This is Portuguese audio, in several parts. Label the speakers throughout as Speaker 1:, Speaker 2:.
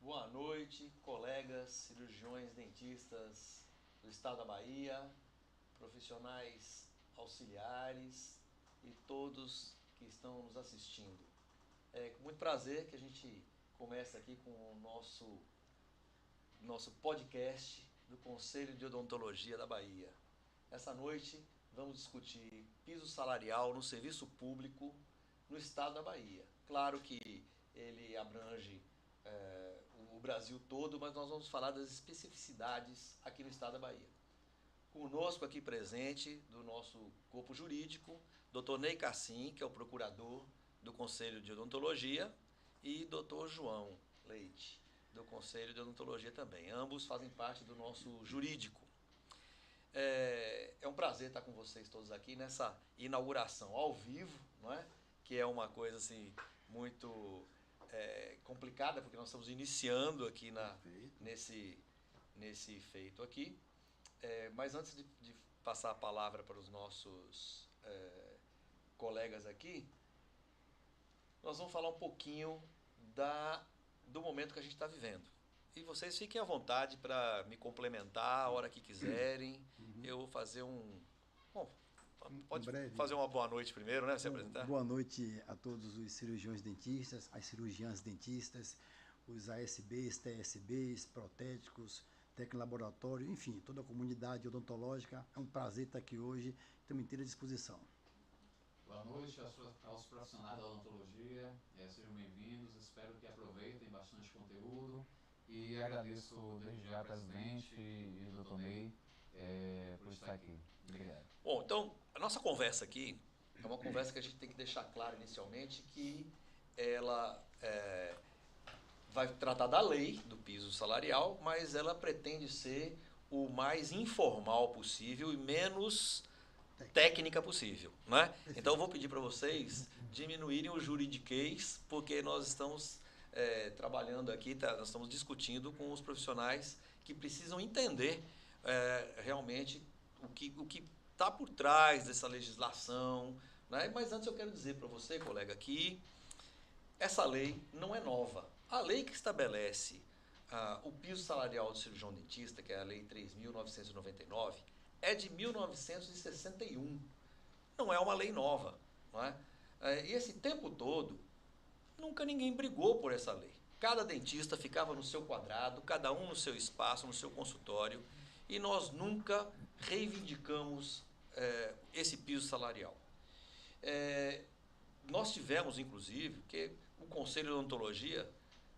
Speaker 1: Boa noite, colegas, cirurgiões, dentistas do estado da Bahia, profissionais auxiliares e todos que estão nos assistindo. É com muito prazer que a gente começa aqui com o nosso podcast do Conselho de Odontologia da Bahia. Essa noite vamos discutir piso salarial no serviço público no estado da Bahia. Claro que ele abrange o Brasil todo, mas nós vamos falar das especificidades aqui no estado da Bahia. Conosco aqui presente do nosso corpo jurídico, Dr. Ney Cassim, que é o procurador do Conselho de Odontologia, e Dr. João Leite, do Conselho de Odontologia também. Ambos fazem parte do nosso jurídico. É um prazer estar com vocês todos aqui nessa inauguração ao vivo, não é? Que é uma coisa assim muito complicada, porque nós estamos iniciando aqui nesse feito aqui. Mas antes de passar a palavra para os nossos colegas aqui, nós vamos falar um pouquinho do momento que a gente está vivendo. E vocês fiquem à vontade para me complementar a hora que quiserem. Eu vou fazer pode fazer uma boa noite primeiro, né? Se apresentar.
Speaker 2: Boa noite a todos os cirurgiões dentistas, as cirurgiãs dentistas, os ASBs, TSBs, protéticos, tecnolaboratório, enfim, toda a comunidade odontológica. É um prazer estar aqui hoje, estamos inteira disposição.
Speaker 3: Boa noite aos profissionais da odontologia, sejam bem-vindos, espero que aproveitem bastante conteúdo e agradeço desde já ao presidente e ao Dr. Ney por estar aqui. Obrigado.
Speaker 1: Bom, então, a nossa conversa aqui é uma conversa que a gente tem que deixar claro inicialmente que ela vai tratar da lei do piso salarial, mas ela pretende ser o mais informal possível e menos técnica possível, né? Então eu vou pedir para vocês diminuírem o juridiquês, porque nós estamos trabalhando aqui, nós estamos discutindo com os profissionais que precisam entender realmente o que está por trás dessa legislação, né? Mas antes eu quero dizer para você, colega, que essa lei não é nova. A lei que estabelece o piso salarial do cirurgião dentista, que é a Lei 3.999, é de 1961. Não é uma lei nova, não é? E esse tempo todo, nunca ninguém brigou por essa lei. Cada dentista ficava no seu quadrado, cada um no seu espaço, no seu consultório, e nós nunca reivindicamos esse piso salarial. Nós tivemos, inclusive, que o Conselho de Odontologia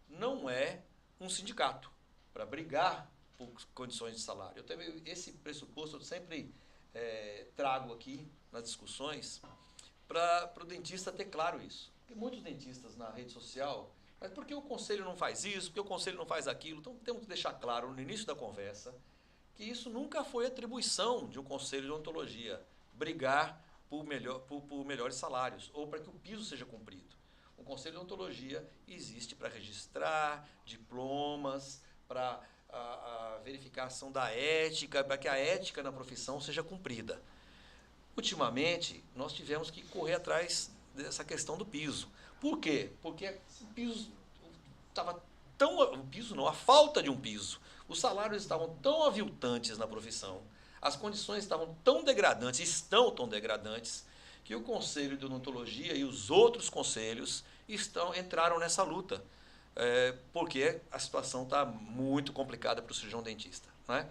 Speaker 1: não é um sindicato para brigar por condições de salário. Esse pressuposto eu sempre trago aqui nas discussões para o dentista ter claro isso. Tem muitos dentistas na rede social, mas por que o Conselho não faz isso? Por que o Conselho não faz aquilo? Então temos que deixar claro no início da conversa que isso nunca foi atribuição de um Conselho de Odontologia, brigar por melhores salários ou para que o piso seja cumprido. O Conselho de Odontologia existe para registrar diplomas, para a verificação da ética, para que a ética na profissão seja cumprida. Ultimamente, nós tivemos que correr atrás dessa questão do piso. Por quê? Porque o piso estava a falta de um piso. Os salários estavam tão aviltantes na profissão, as condições estavam tão degradantes, estão tão degradantes, que o Conselho de Odontologia e os outros conselhos entraram nessa luta, porque a situação está muito complicada para o cirurgião dentista, né?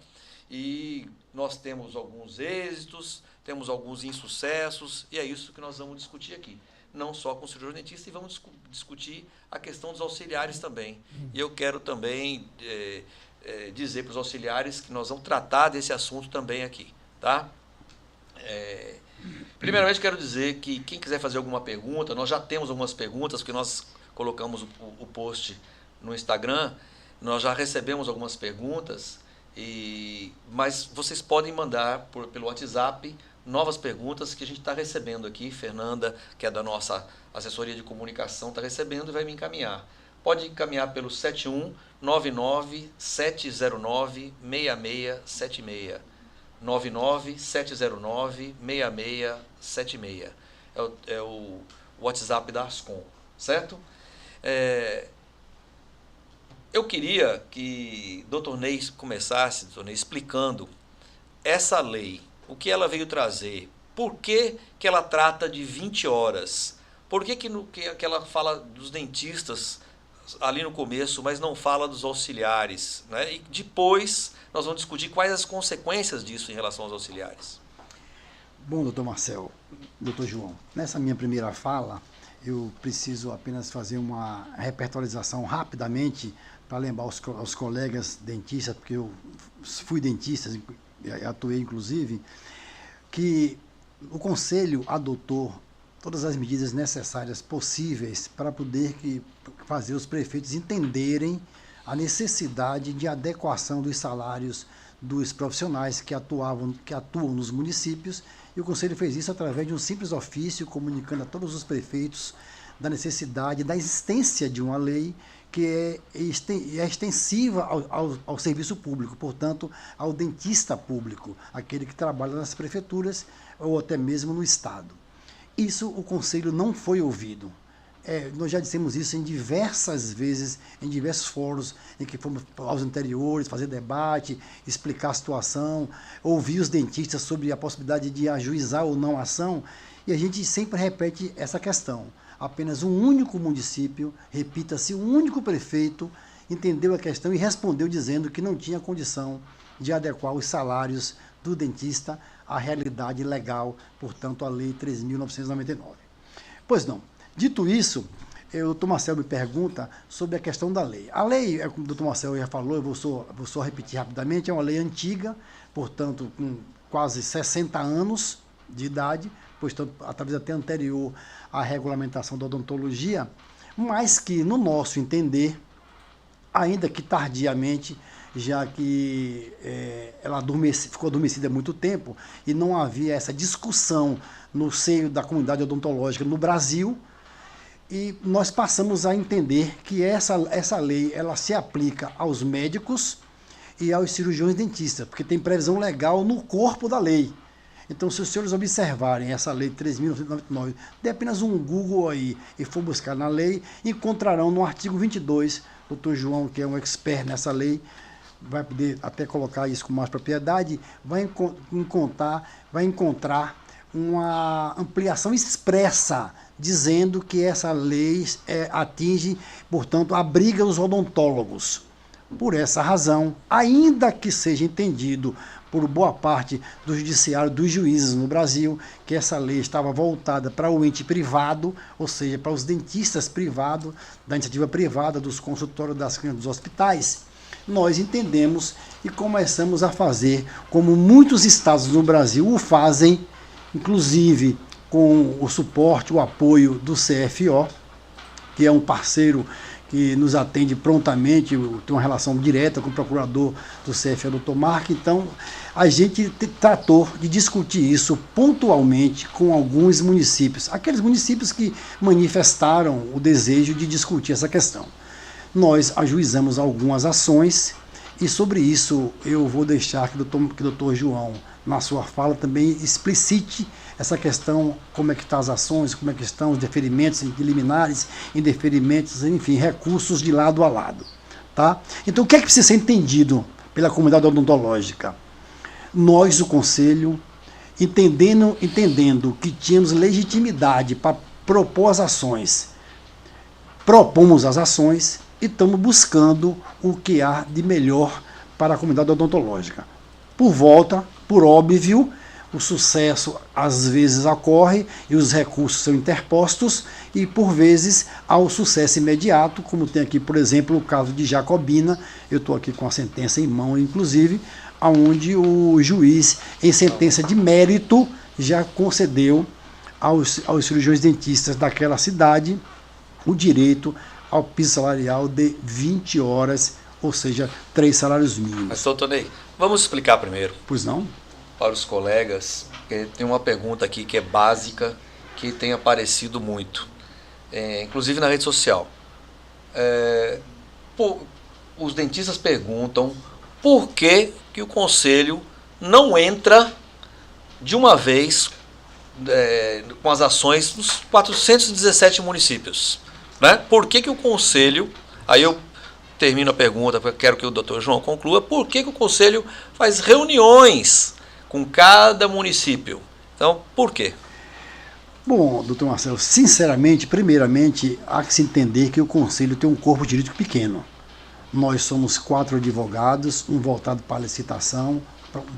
Speaker 1: E nós temos alguns êxitos, temos alguns insucessos, e é isso que nós vamos discutir aqui. Não só com o cirurgião dentista, e vamos discutir a questão dos auxiliares também. E eu quero também dizer para os auxiliares que nós vamos tratar desse assunto também aqui, tá? Primeiramente, quero dizer que quem quiser fazer alguma pergunta, nós já temos algumas perguntas, porque nós colocamos o post no Instagram, nós já recebemos algumas perguntas, mas vocês podem mandar pelo WhatsApp novas perguntas que a gente está recebendo aqui. Fernanda, que é da nossa assessoria de comunicação, está recebendo e vai me encaminhar. Pode encaminhar pelo 7199-709-6676. 99709-6676. É o WhatsApp da Ascom, certo? Eu queria que Dr. Ney começasse, Dr. Ney, explicando essa lei, o que ela veio trazer, por que ela trata de 20 horas, por que ela fala dos dentistas ali no começo, mas não fala dos auxiliares, né? E depois nós vamos discutir quais as consequências disso em relação aos auxiliares.
Speaker 2: Bom, doutor Marcel, doutor João, nessa minha primeira fala, eu preciso apenas fazer uma repertorização rapidamente para lembrar aos colegas dentistas, porque eu fui dentista, atuei inclusive, que o Conselho adotou todas as medidas necessárias possíveis para poder fazer os prefeitos entenderem a necessidade de adequação dos salários dos profissionais que atuam nos municípios, e o Conselho fez isso através de um simples ofício comunicando a todos os prefeitos da necessidade, da existência de uma lei que é extensiva ao serviço público, portanto, ao dentista público, aquele que trabalha nas prefeituras ou até mesmo no Estado. Isso o Conselho não foi ouvido. Nós já dissemos isso em diversas vezes, em diversos fóruns, em que fomos aos interiores, fazer debate, explicar a situação, ouvir os dentistas sobre a possibilidade de ajuizar ou não a ação, e a gente sempre repete essa questão. Apenas um único município, repita-se, um único prefeito, entendeu a questão e respondeu dizendo que não tinha condição de adequar os salários do dentista à realidade legal, portanto, a Lei 3.999. Pois não. Dito isso, o doutor Marcel me pergunta sobre a questão da lei. A lei, como o doutor Marcel já falou, eu vou só repetir rapidamente, é uma lei antiga, portanto, com quase 60 anos de idade, portanto, talvez até anterior à regulamentação da odontologia, mas que, no nosso entender, ainda que tardiamente, já que ela ficou adormecida há muito tempo e não havia essa discussão no seio da comunidade odontológica no Brasil, e nós passamos a entender que essa lei ela se aplica aos médicos e aos cirurgiões dentistas, porque tem previsão legal no corpo da lei. Então, se os senhores observarem essa lei 3.999, dê apenas um Google aí e for buscar na lei, encontrarão no artigo 22, doutor João, que é um expert nessa lei, vai poder até colocar isso com mais propriedade, vai encontrar uma ampliação expressa, dizendo que essa lei atinge, portanto, abriga os odontólogos. Por essa razão, ainda que seja entendido por boa parte do judiciário, dos juízes no Brasil, que essa lei estava voltada para o ente privado, ou seja, para os dentistas privados, da iniciativa privada, dos consultórios, das clínicas, dos hospitais, nós entendemos e começamos a fazer, como muitos estados no Brasil o fazem, inclusive com o suporte, o apoio do CFO, que é um parceiro que nos atende prontamente, tem uma relação direta com o procurador do CFO, doutor Marco. Então, a gente tratou de discutir isso pontualmente com alguns municípios, aqueles municípios que manifestaram o desejo de discutir essa questão. Nós ajuizamos algumas ações e sobre isso eu vou deixar que o doutor João, na sua fala, também explicite essa questão, como é que estão as ações, como é que estão os deferimentos liminares, indeferimentos, enfim, recursos de lado a lado. Tá? Então, o que é que precisa ser entendido pela comunidade odontológica? Nós, o Conselho, entendendo que tínhamos legitimidade para propor as ações, propomos as ações e estamos buscando o que há de melhor para a comunidade odontológica. Por óbvio, o sucesso às vezes ocorre e os recursos são interpostos e por vezes há o sucesso imediato, como tem aqui, por exemplo, o caso de Jacobina. Eu estou aqui com a sentença em mão, inclusive, onde o juiz, em sentença de mérito, já concedeu aos cirurgiões dentistas daquela cidade o direito ao piso salarial de 20 horas, ou seja, 3 salários mínimos.
Speaker 1: Mas, doutor Ney, vamos explicar primeiro.
Speaker 2: Pois não?
Speaker 1: Para os colegas, tem uma pergunta aqui que é básica, que tem aparecido muito, inclusive na rede social. Os dentistas perguntam por que o Conselho não entra de uma vez com as ações nos 417 municípios. Né? Por que o Conselho, aí eu termino a pergunta, porque eu quero que o doutor João conclua, por que o Conselho faz reuniões com cada município? Então, por quê?
Speaker 2: Bom, doutor Marcelo, sinceramente, primeiramente, há que se entender que o Conselho tem um corpo jurídico pequeno. Nós somos 4 advogados, um voltado para a licitação,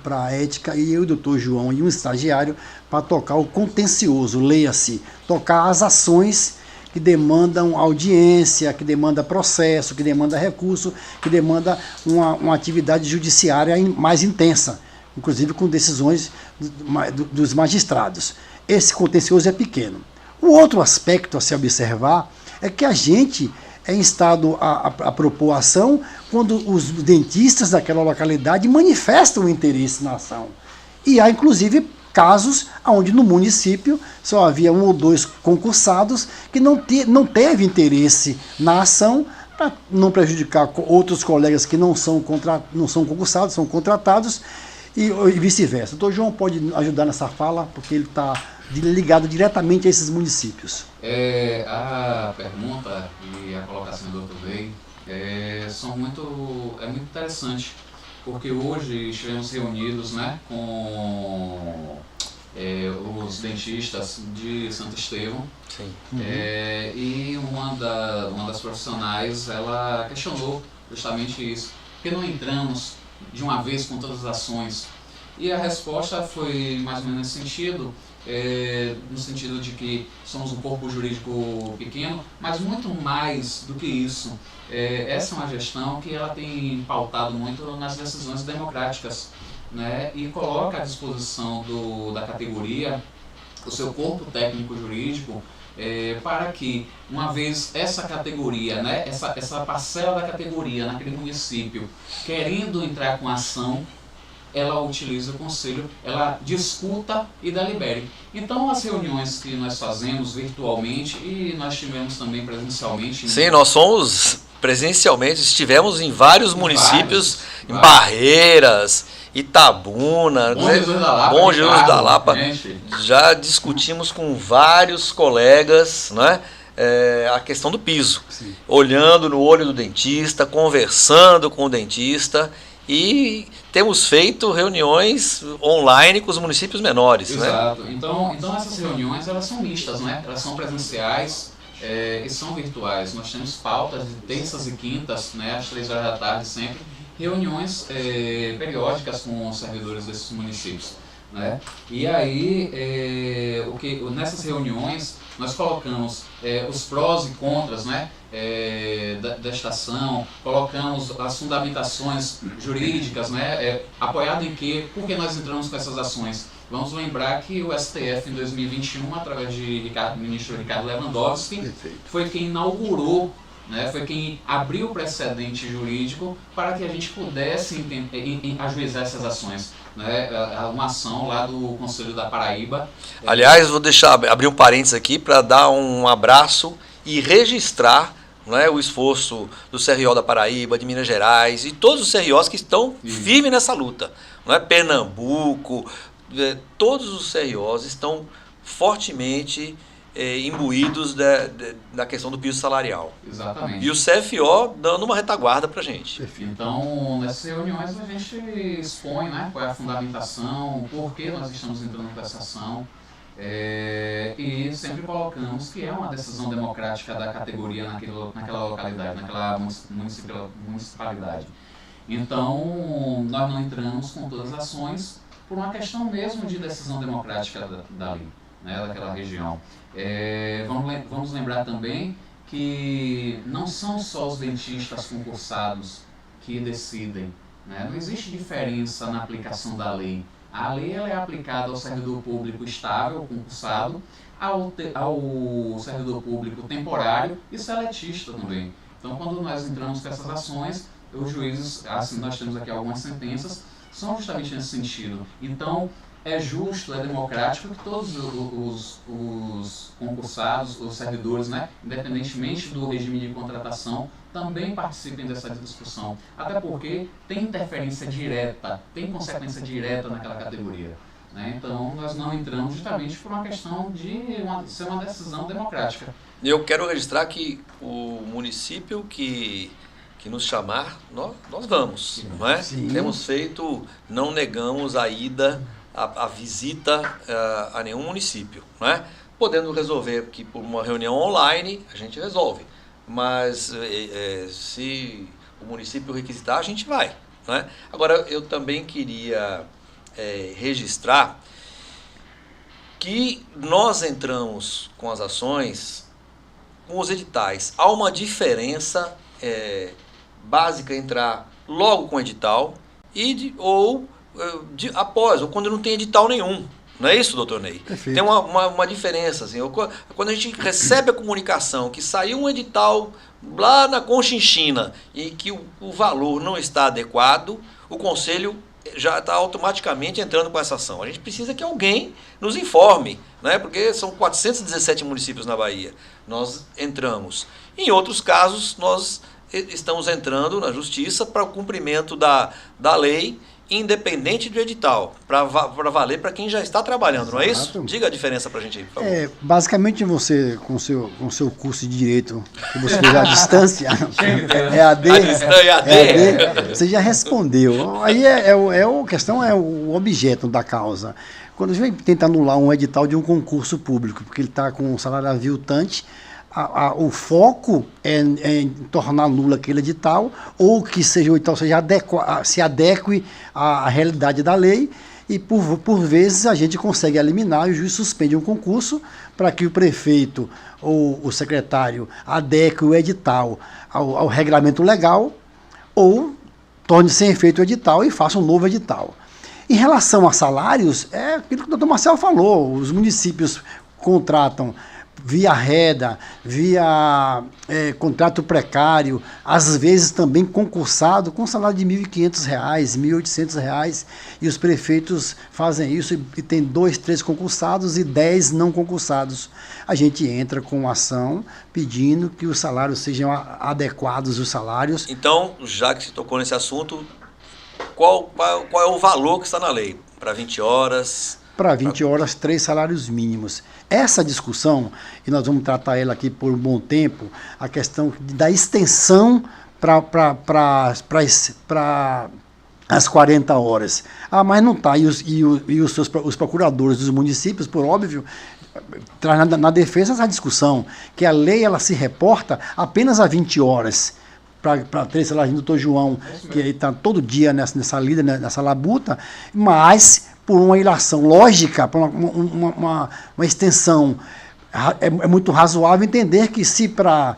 Speaker 2: para a ética, e eu e o doutor João e um estagiário para tocar o contencioso, leia-se, tocar as ações que demandam audiência, que demanda processo, que demanda recurso, que demanda uma atividade judiciária mais intensa, inclusive com decisões dos magistrados. Esse contencioso é pequeno. O outro aspecto a se observar é que a gente é instado a propor ação quando os dentistas daquela localidade manifestam interesse na ação. E há, inclusive, casos onde no município só havia 1 ou 2 concursados que não teve interesse na ação, para não prejudicar outros colegas que não são concursados, são contratados, e vice-versa. O doutor João pode ajudar nessa fala, porque ele está ligado diretamente a esses municípios.
Speaker 3: A pergunta e a colocação do Dr. Bey é muito interessante, porque hoje estivemos reunidos, né, com os dentistas de Santo Estevão.
Speaker 1: Sim.
Speaker 3: E uma das profissionais, ela questionou justamente isso, porque não entramos de uma vez com todas as ações. E a resposta foi mais ou menos nesse sentido, no sentido de que somos um corpo jurídico pequeno, mas muito mais do que isso. Essa é uma gestão que ela tem pautado muito nas decisões democráticas, né, e coloca à disposição da categoria o seu corpo técnico jurídico, para que, uma vez essa categoria, né, essa parcela da categoria naquele município querendo entrar com ação, ela utiliza o conselho, ela discuta e delibere. Então, as reuniões que nós fazemos virtualmente, e nós tivemos também presencialmente...
Speaker 1: Sim, nós somos presencialmente, estivemos em vários municípios, em Barreiras, Itabuna, Bom Jesus da Lapa. Já discutimos com vários colegas, né, a questão do piso. Sim. Olhando no olho do dentista, conversando com o dentista, e temos feito reuniões online com os municípios menores.
Speaker 3: Exato.
Speaker 1: Né?
Speaker 3: Então essas reuniões, elas são mistas, né? Elas são presenciais e são virtuais. Nós temos pautas de terças e quintas, né, às 3 horas da tarde sempre, reuniões periódicas com os servidores desses municípios. Né? E aí, nessas reuniões, nós colocamos os prós e contras, né, desta ação, colocamos as fundamentações jurídicas, né, apoiado em quê? Por que nós entramos com essas ações? Vamos lembrar que o STF, em 2021, através de ministro Ricardo Lewandowski, foi quem inaugurou, né, foi quem abriu o precedente jurídico para que a gente pudesse ajuizar essas ações. Né, uma ação lá do Conselho da Paraíba.
Speaker 1: Aliás, vou abrir um parênteses aqui para dar um abraço e registrar, né, o esforço do CRO da Paraíba, de Minas Gerais e todos os CROs que estão firmes nessa luta. Não é? Pernambuco, todos os CROs estão fortemente imbuídos da questão do piso salarial.
Speaker 3: Exatamente.
Speaker 1: E o CFO dando uma retaguarda para a gente.
Speaker 3: Então, nessas reuniões a gente expõe, né, qual é a fundamentação, por que nós estamos entrando com essa ação, e sempre colocamos que é uma decisão democrática da categoria naquela localidade, naquela municipalidade. Então, nós não entramos com todas as ações por uma questão mesmo de decisão democrática dali, né, daquela região. Vamos lembrar também que não são só os dentistas concursados que decidem, né? Não existe diferença na aplicação da lei. A lei ela é aplicada ao servidor público estável, concursado, ao servidor público temporário e seletista também. Então, quando nós entramos com essas ações, os juízes, assim, nós temos aqui algumas sentenças, são justamente nesse sentido. Então, é justo, é democrático que todos os concursados, os servidores, né, independentemente do regime de contratação, também participem dessa discussão. Até porque tem interferência direta, tem consequência direta naquela categoria. Né? Então, nós não entramos justamente por uma questão de ser uma decisão democrática.
Speaker 1: Eu quero registrar que o município que nos chamar, nós vamos. Não é? Temos feito, não negamos a ida, a visita a nenhum município. Não é? Podendo resolver que por uma reunião online, a gente resolve. Mas se o município requisitar, a gente vai. Não é? Agora, eu também queria registrar que nós entramos com as ações, com os editais. Há uma diferença básica entrar logo com edital ou após, ou quando não tem edital nenhum. Não é isso, doutor Ney?
Speaker 2: Perfeito.
Speaker 1: Tem uma diferença. Assim, quando a gente recebe a comunicação que saiu um edital lá na Conchinchina e que o valor não está adequado, o Conselho já está automaticamente entrando com essa ação. A gente precisa que alguém nos informe, né? Porque são 417 municípios na Bahia. Nós entramos. Em outros casos, nós estamos entrando na Justiça para o cumprimento da lei, independente do edital, para valer para quem já está trabalhando. Exato. Não é isso? Diga a diferença para a gente aí, por favor.
Speaker 2: Basicamente, você, com o seu curso de Direito, que você fez à distância, EAD, você já respondeu. Aí a questão é o objeto da causa. Quando a gente tenta anular um edital de um concurso público, porque ele está com um salário aviltante, o foco é em tornar nulo aquele edital, ou que seja o edital se adeque à realidade da lei, e por vezes a gente consegue eliminar e o juiz suspende um concurso para que o prefeito ou o secretário adeque o edital ao regulamento legal, ou torne sem efeito o edital e faça um novo edital. Em relação a salários, é aquilo que o doutor Marcelo falou, os municípios contratam via reda, via contrato precário, às vezes também concursado, com salário de R$ 1.500, R$ 1.800, e os prefeitos fazem isso e tem 2, 3 concursados e 10 não concursados. A gente entra com ação pedindo que os salários sejam adequados, os salários.
Speaker 1: Então, já que se tocou nesse assunto, qual é o valor que está na lei? Para 20 horas?
Speaker 2: Para 20 horas, 3 salários mínimos. Essa discussão, e nós vamos tratar ela aqui por um bom tempo, a questão da extensão para as 40 horas. Mas não está. E os procuradores dos municípios, por óbvio, traz na defesa essa discussão, que a lei ela se reporta apenas a 20 horas. Para 3 salários do doutor João, que está todo dia nessa lida, nessa labuta, mas por uma ilação lógica, por uma extensão, é muito razoável entender que se para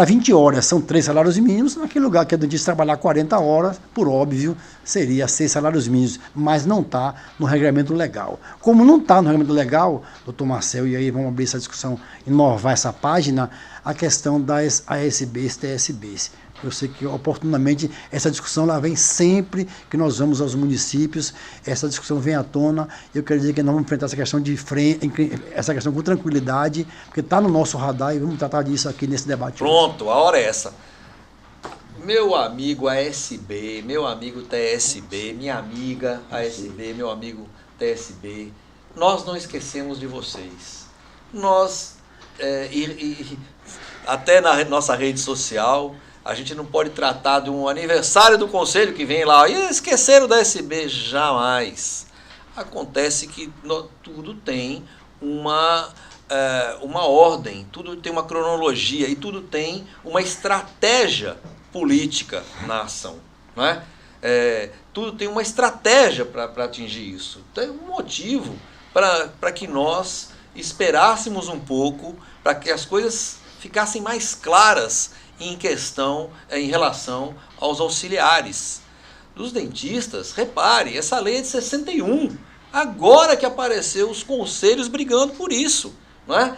Speaker 2: 20 horas são 3 salários mínimos, naquele lugar que a dentista trabalhar 40 horas, por óbvio, seria 6 salários mínimos, mas não está no regulamento legal. Como não está no regulamento legal, doutor Marcelo, e aí vamos abrir essa discussão, inovar essa página, a questão das ASBs, TSBs. Eu sei que, oportunamente, essa discussão lá vem sempre que nós vamos aos municípios, essa discussão vem à tona. Eu quero dizer que nós vamos enfrentar essa questão essa questão com tranquilidade, porque está no nosso radar e vamos tratar disso aqui nesse debate.
Speaker 1: Pronto, a hora é essa. Meu amigo ASB, meu amigo TSB, minha amiga ASB, meu amigo TSB, nós não esquecemos de vocês. Nós, até na nossa rede social, a gente não pode tratar de um aniversário do Conselho que vem lá, e esqueceram da SB, jamais. Acontece que tudo tem uma ordem, tudo tem uma cronologia e tudo tem uma estratégia política na ação. Não é? Tudo tem uma estratégia para atingir isso. Tem um motivo para que nós esperássemos um pouco, para que as coisas ficassem mais claras em relação aos auxiliares. Dos dentistas, repare, essa lei é de 61. Agora que apareceu os conselhos brigando por isso. Não é?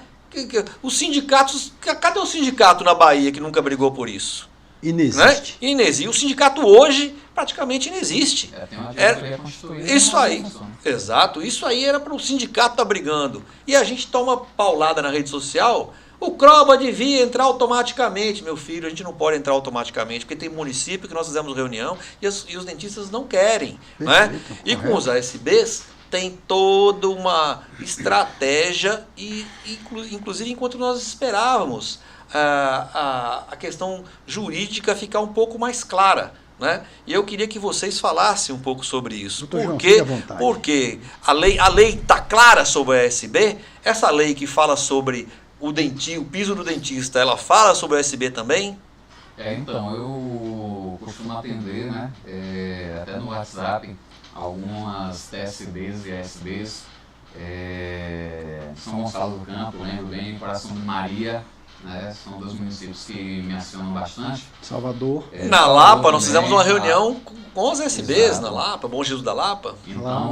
Speaker 1: Os sindicatos, cadê o sindicato na Bahia que nunca brigou por isso?
Speaker 2: Inexiste.
Speaker 1: Né? Inexiste. O sindicato hoje praticamente inexiste.
Speaker 3: Tem uma diretoria constituída.
Speaker 1: Isso aí. Exato. Isso aí era para o sindicato estar brigando. E a gente toma paulada na rede social. O CROBA devia entrar automaticamente, meu filho. A gente não pode entrar automaticamente, porque tem município que nós fizemos reunião e os dentistas não querem. Né? E com os ASBs tem toda uma estratégia, e inclusive enquanto nós esperávamos a questão jurídica ficar um pouco mais clara. Né? E eu queria que vocês falassem um pouco sobre isso. Porque a lei está clara sobre a ASB, essa lei que fala sobre o piso do dentista, ela fala sobre o ASB também?
Speaker 3: Então, eu costumo atender, né, até no WhatsApp, algumas TSBs e ASBs, São Gonçalo do Campo, lembro bem, Coração de Maria, né, são dois municípios que me acionam bastante.
Speaker 2: Salvador.
Speaker 1: Na Lapa, nós fizemos uma reunião com os ASBs na Lapa, Bom Jesus da Lapa.
Speaker 3: Então,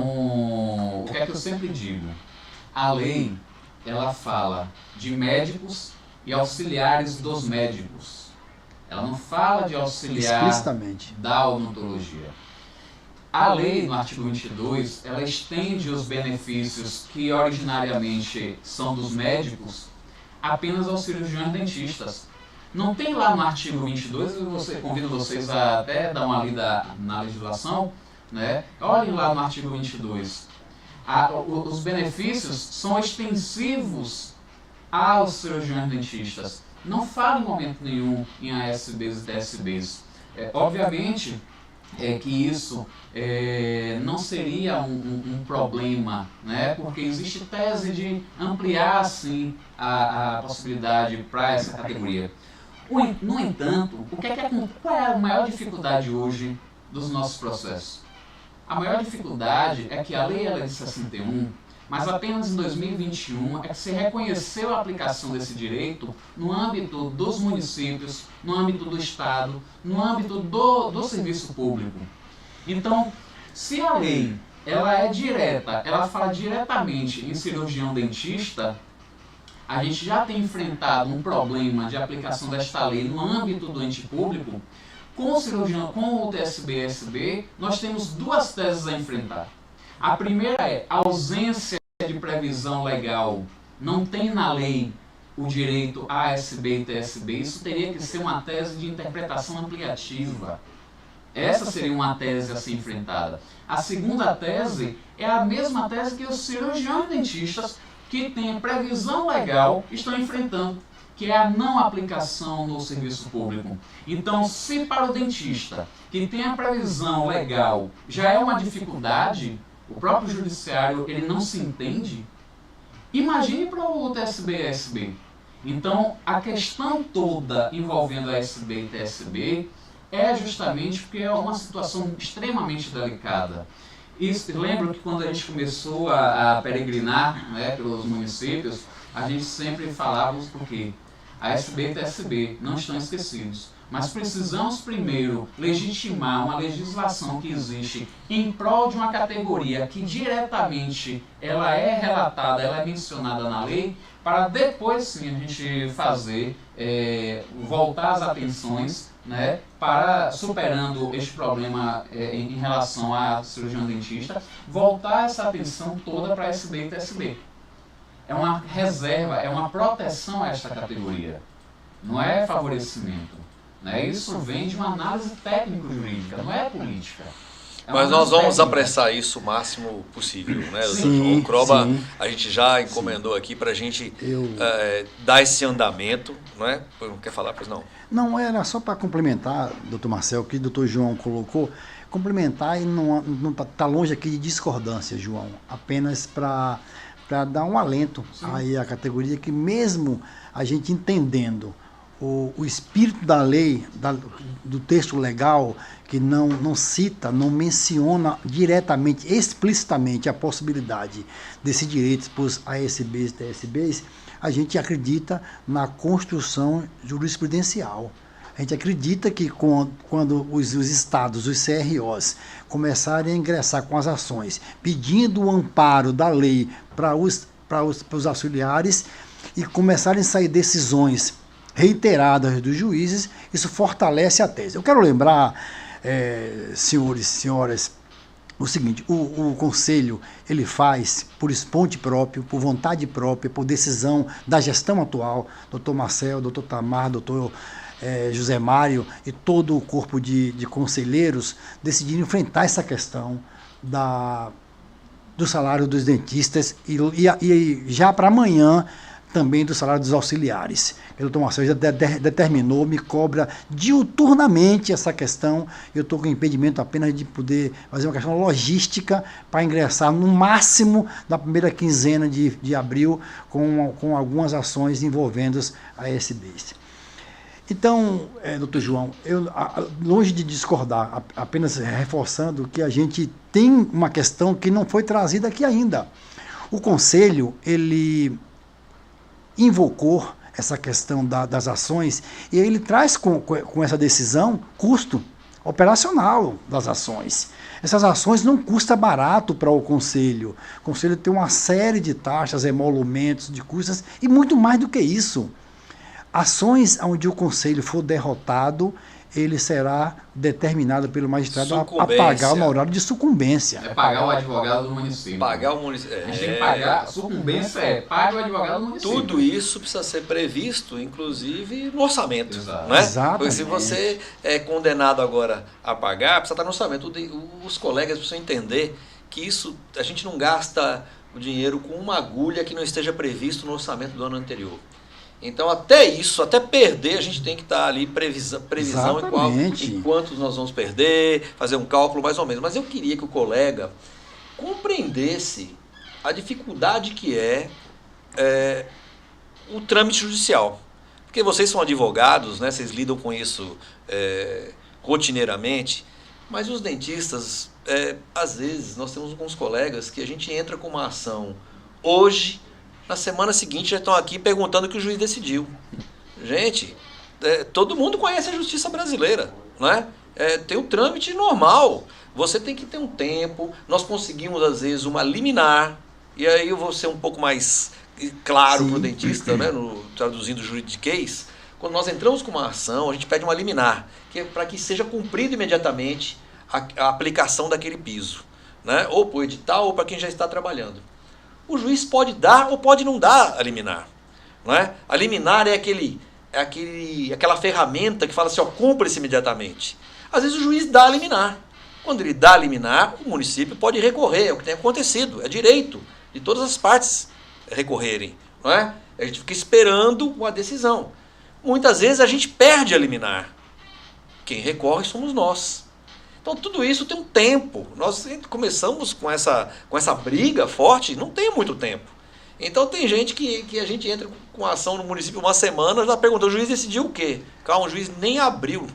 Speaker 3: o que é que eu sempre digo? A lei, ela fala de médicos e auxiliares dos médicos. Ela não fala de auxiliar da odontologia. A lei, no artigo 22, ela estende os benefícios que originariamente são dos médicos apenas aos cirurgiões dentistas. Não tem lá no artigo 22, eu convido vocês a até dar uma lida na legislação, né? Olhem lá no artigo 22. Os benefícios são extensivos aos cirurgiões dentistas. Não fala em momento nenhum em ASBs e TSBs. Obviamente que isso não seria um problema, né? Porque existe tese de ampliar, sim, a possibilidade para essa categoria. No entanto, qual é a maior dificuldade hoje dos nossos processos? A maior dificuldade é que a lei é de 61, mas apenas em 2021 é que se reconheceu a aplicação desse direito no âmbito dos municípios, no âmbito do Estado, no âmbito do serviço público. Então, se a lei ela é direta, ela fala diretamente em cirurgião dentista, a gente já tem enfrentado um problema de aplicação desta lei no âmbito do ente público. Com o cirurgião, com o TSB e ASB, nós temos duas teses a enfrentar. A primeira é a ausência de previsão legal. Não tem na lei o direito a ASB e TSB. Isso teria que ser uma tese de interpretação ampliativa. Essa seria uma tese a ser enfrentada. A segunda tese é a mesma tese que os cirurgiões dentistas que têm previsão legal estão enfrentando, que é a não aplicação no serviço público. Então, se para o dentista que tem a previsão legal já é uma dificuldade, o próprio judiciário ele não se entende, imagine para o TSB e ASB. Então, a questão toda envolvendo ASB e TSB é justamente porque é uma situação extremamente delicada. Lembro que quando a gente começou a peregrinar, né, pelos municípios, a gente sempre falava porque a ASB e TSB não estão esquecidos, mas precisamos primeiro legitimar uma legislação que existe em prol de uma categoria que diretamente ela é relatada, ela é mencionada na lei, para depois sim a gente fazer, voltar as atenções, né, para, superando este problema em relação à cirurgião dentista, voltar essa atenção toda para a ASB e TSB. É uma reserva, é uma proteção a esta categoria, não é favorecimento. Né? Isso vem de uma análise técnico-jurídica, não é política.
Speaker 1: Mas nós vamos apressar isso o máximo possível, né?
Speaker 2: Sim,
Speaker 1: o CROBA,
Speaker 2: sim.
Speaker 1: A gente já encomendou aqui para a gente dar esse andamento, não é? Não quer falar, pois não?
Speaker 2: Não, era só para complementar, doutor Marcel, que o doutor João colocou, complementar e não está longe aqui de discordância, João, apenas para dar um alento aí à categoria que mesmo a gente entendendo o espírito da lei, do texto legal, que não cita, não menciona diretamente, explicitamente a possibilidade desse direito para os ASBs e TSBs, a gente acredita na construção jurisprudencial. A gente acredita que quando os estados, os CROs, começarem a ingressar com as ações, pedindo o amparo da lei para os auxiliares e começarem a sair decisões reiteradas dos juízes, isso fortalece a tese. Eu quero lembrar, senhores e senhoras, o seguinte: o Conselho ele faz por esponte próprio, por vontade própria, por decisão da gestão atual, doutor Marcel, doutor Tamar, doutor José Mário e todo o corpo de conselheiros decidiram enfrentar essa questão do salário dos dentistas e já para amanhã também do salário dos auxiliares. O doutor Marcel já determinou, me cobra diuturnamente essa questão. Eu estou com impedimento apenas de poder fazer uma questão logística para ingressar no máximo na primeira quinzena de abril com algumas ações envolvendo a ASBs. Então, doutor João, longe de discordar, apenas reforçando que a gente tem uma questão que não foi trazida aqui ainda. O Conselho, ele invocou essa questão das ações e ele traz com essa decisão custo operacional das ações. Essas ações não custam barato para o Conselho. O Conselho tem uma série de taxas, emolumentos, de custas e muito mais do que isso. Ações onde o Conselho for derrotado, ele será determinado pelo magistrado a pagar o honorário de sucumbência.
Speaker 3: É pagar o advogado do município.
Speaker 1: Pagar o município.
Speaker 3: A gente tem que pagar, sucumbência paga o advogado do município.
Speaker 1: Tudo isso precisa ser previsto, inclusive, no orçamento.
Speaker 3: Exato.
Speaker 1: Né?
Speaker 2: Exatamente.
Speaker 1: Porque se você é condenado agora a pagar, precisa estar no orçamento. Os colegas precisam entender que isso, a gente não gasta o dinheiro com uma agulha que não esteja previsto no orçamento do ano anterior. Então, até isso, até perder, a gente tem que estar ali, previsão em quantos nós vamos perder, fazer um cálculo mais ou menos. Mas eu queria que o colega compreendesse a dificuldade que é o trâmite judicial. Porque vocês são advogados, né, vocês lidam com isso rotineiramente, mas os dentistas, às vezes, nós temos alguns colegas que a gente entra com uma ação hoje, na semana seguinte já estão aqui perguntando o que o juiz decidiu. Gente, todo mundo conhece a justiça brasileira, né? Tem o trâmite normal. Você tem que ter um tempo. Nós conseguimos, às vezes, uma liminar. E aí eu vou ser um pouco mais claro para o dentista, né? Traduzindo o juridiquês. Quando nós entramos com uma ação, a gente pede uma liminar, que é para que seja cumprido imediatamente a aplicação daquele piso, né? Ou para o edital ou para quem já está trabalhando. O juiz pode dar ou pode não dar a liminar. Não é? A liminar é aquela ferramenta que fala assim, cumpra-se imediatamente. Às vezes o juiz dá a liminar. Quando ele dá a liminar, o município pode recorrer, é o que tem acontecido, é direito de todas as partes recorrerem. Não é? A gente fica esperando uma decisão. Muitas vezes a gente perde a liminar. Quem recorre somos nós. Então, tudo isso tem um tempo. Nós começamos com essa briga forte, não tem muito tempo. Então, tem gente que a gente entra com a ação no município uma semana, já pergunta, o juiz decidiu o quê? Calma, o juiz nem abriu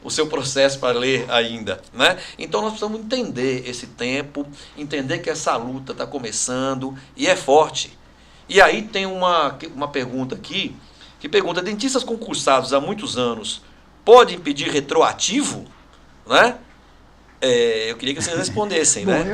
Speaker 1: o seu processo para ler ainda. Né? Então, nós precisamos entender esse tempo, entender que essa luta está começando e é forte. E aí tem uma pergunta aqui, que pergunta, dentistas concursados há muitos anos podem pedir retroativo? Né? Eu queria que vocês respondessem.
Speaker 2: Bom,
Speaker 1: né?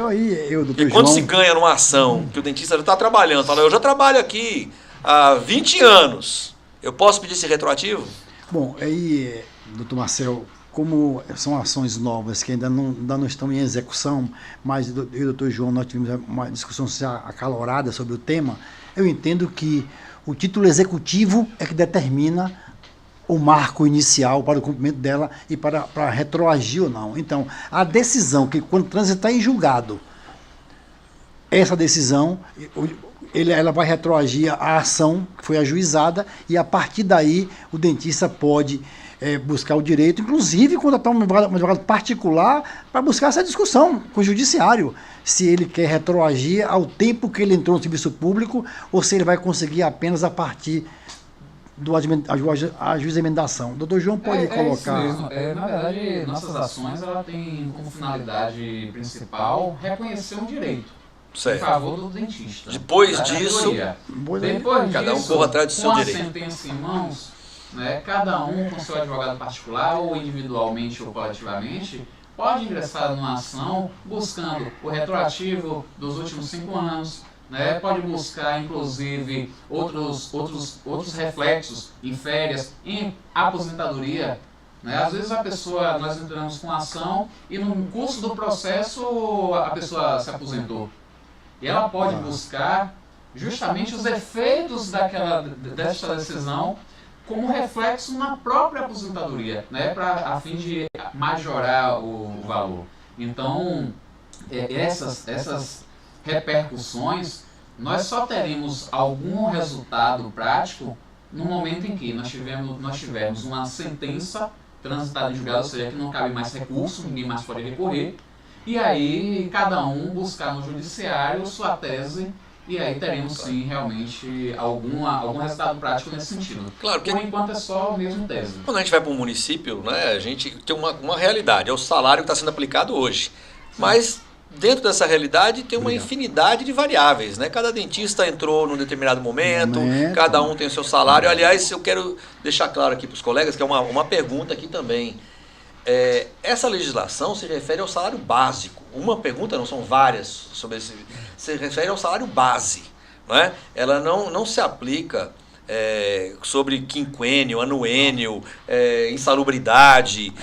Speaker 2: Porque
Speaker 1: quando se ganha numa ação, que o dentista já está trabalhando, fala, eu já trabalho aqui há 20 anos, eu posso pedir esse retroativo?
Speaker 2: Bom, aí, doutor Marcel, como são ações novas que ainda não estão em execução, mas eu e o doutor João, nós tivemos uma discussão acalorada sobre o tema, eu entendo que o título executivo é que determina o marco inicial para o cumprimento dela e para retroagir ou não. Então, a decisão que quando transitar em julgado, essa decisão, ela vai retroagir a ação que foi ajuizada e a partir daí o dentista pode buscar o direito, inclusive contratar um advogado particular para buscar essa discussão com o judiciário, se ele quer retroagir ao tempo que ele entrou no serviço público ou se ele vai conseguir apenas a partir do ajuizamento da ação. O doutor João pode colocar...
Speaker 3: Isso mesmo. Na verdade, nossas ações ela tem como finalidade principal reconhecer um direito em favor do dentista.
Speaker 1: Depois disso, cada um corre atrás do seu direito.
Speaker 3: Com a sentença em mãos, né, cada um com seu advogado particular, ou individualmente ou coletivamente, pode ingressar numa ação buscando o retroativo dos últimos 5 anos, né? Pode buscar, inclusive, outros reflexos em férias, em aposentadoria. Né? Às vezes nós entramos com ação e no curso do processo a pessoa se aposentou. E ela pode buscar justamente os efeitos desta decisão como reflexo na própria aposentadoria, né? A fim de majorar o valor. Então, essas repercussões, nós só teremos algum resultado prático no momento em que nós tivermos uma sentença transitada em julgado, ou seja, que não cabe mais recurso, ninguém mais pode recorrer, e aí cada um buscar no judiciário sua tese, e aí teremos sim realmente algum resultado prático nesse sentido.
Speaker 1: Claro que,
Speaker 3: por enquanto é só mesmo tese.
Speaker 1: Quando a gente vai para um município, né, a gente tem uma realidade, é o salário que está sendo aplicado hoje. Mas dentro dessa realidade tem uma infinidade de variáveis, né? Cada dentista entrou num determinado momento, cada um tem o seu salário. Aliás, eu quero deixar claro aqui para os colegas que é uma pergunta aqui também. Essa legislação se refere ao salário básico. Uma pergunta, não são várias sobre esse. Se refere ao salário base, né? Ela não se aplica sobre quinquênio, anuênio, insalubridade,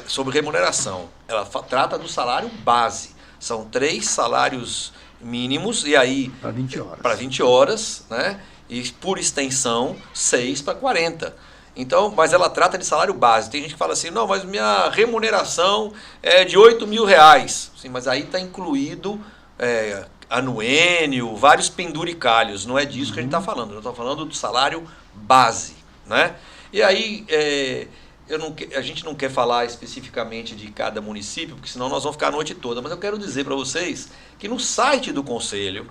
Speaker 1: sobre remuneração. Ela trata do salário base. São 3 salários mínimos, e aí
Speaker 2: para 20 horas.
Speaker 1: Para 20 horas, né? E por extensão, 6 para 40. Então, mas ela trata de salário base. Tem gente que fala assim, não, mas minha remuneração é de R$8.000. Sim, mas aí está incluído anuênio, vários penduricalhos. Não é disso que a gente está falando. Eu estou falando do salário base, né? E aí, a gente não quer falar especificamente de cada município, porque senão nós vamos ficar a noite toda. Mas eu quero dizer para vocês que no site do Conselho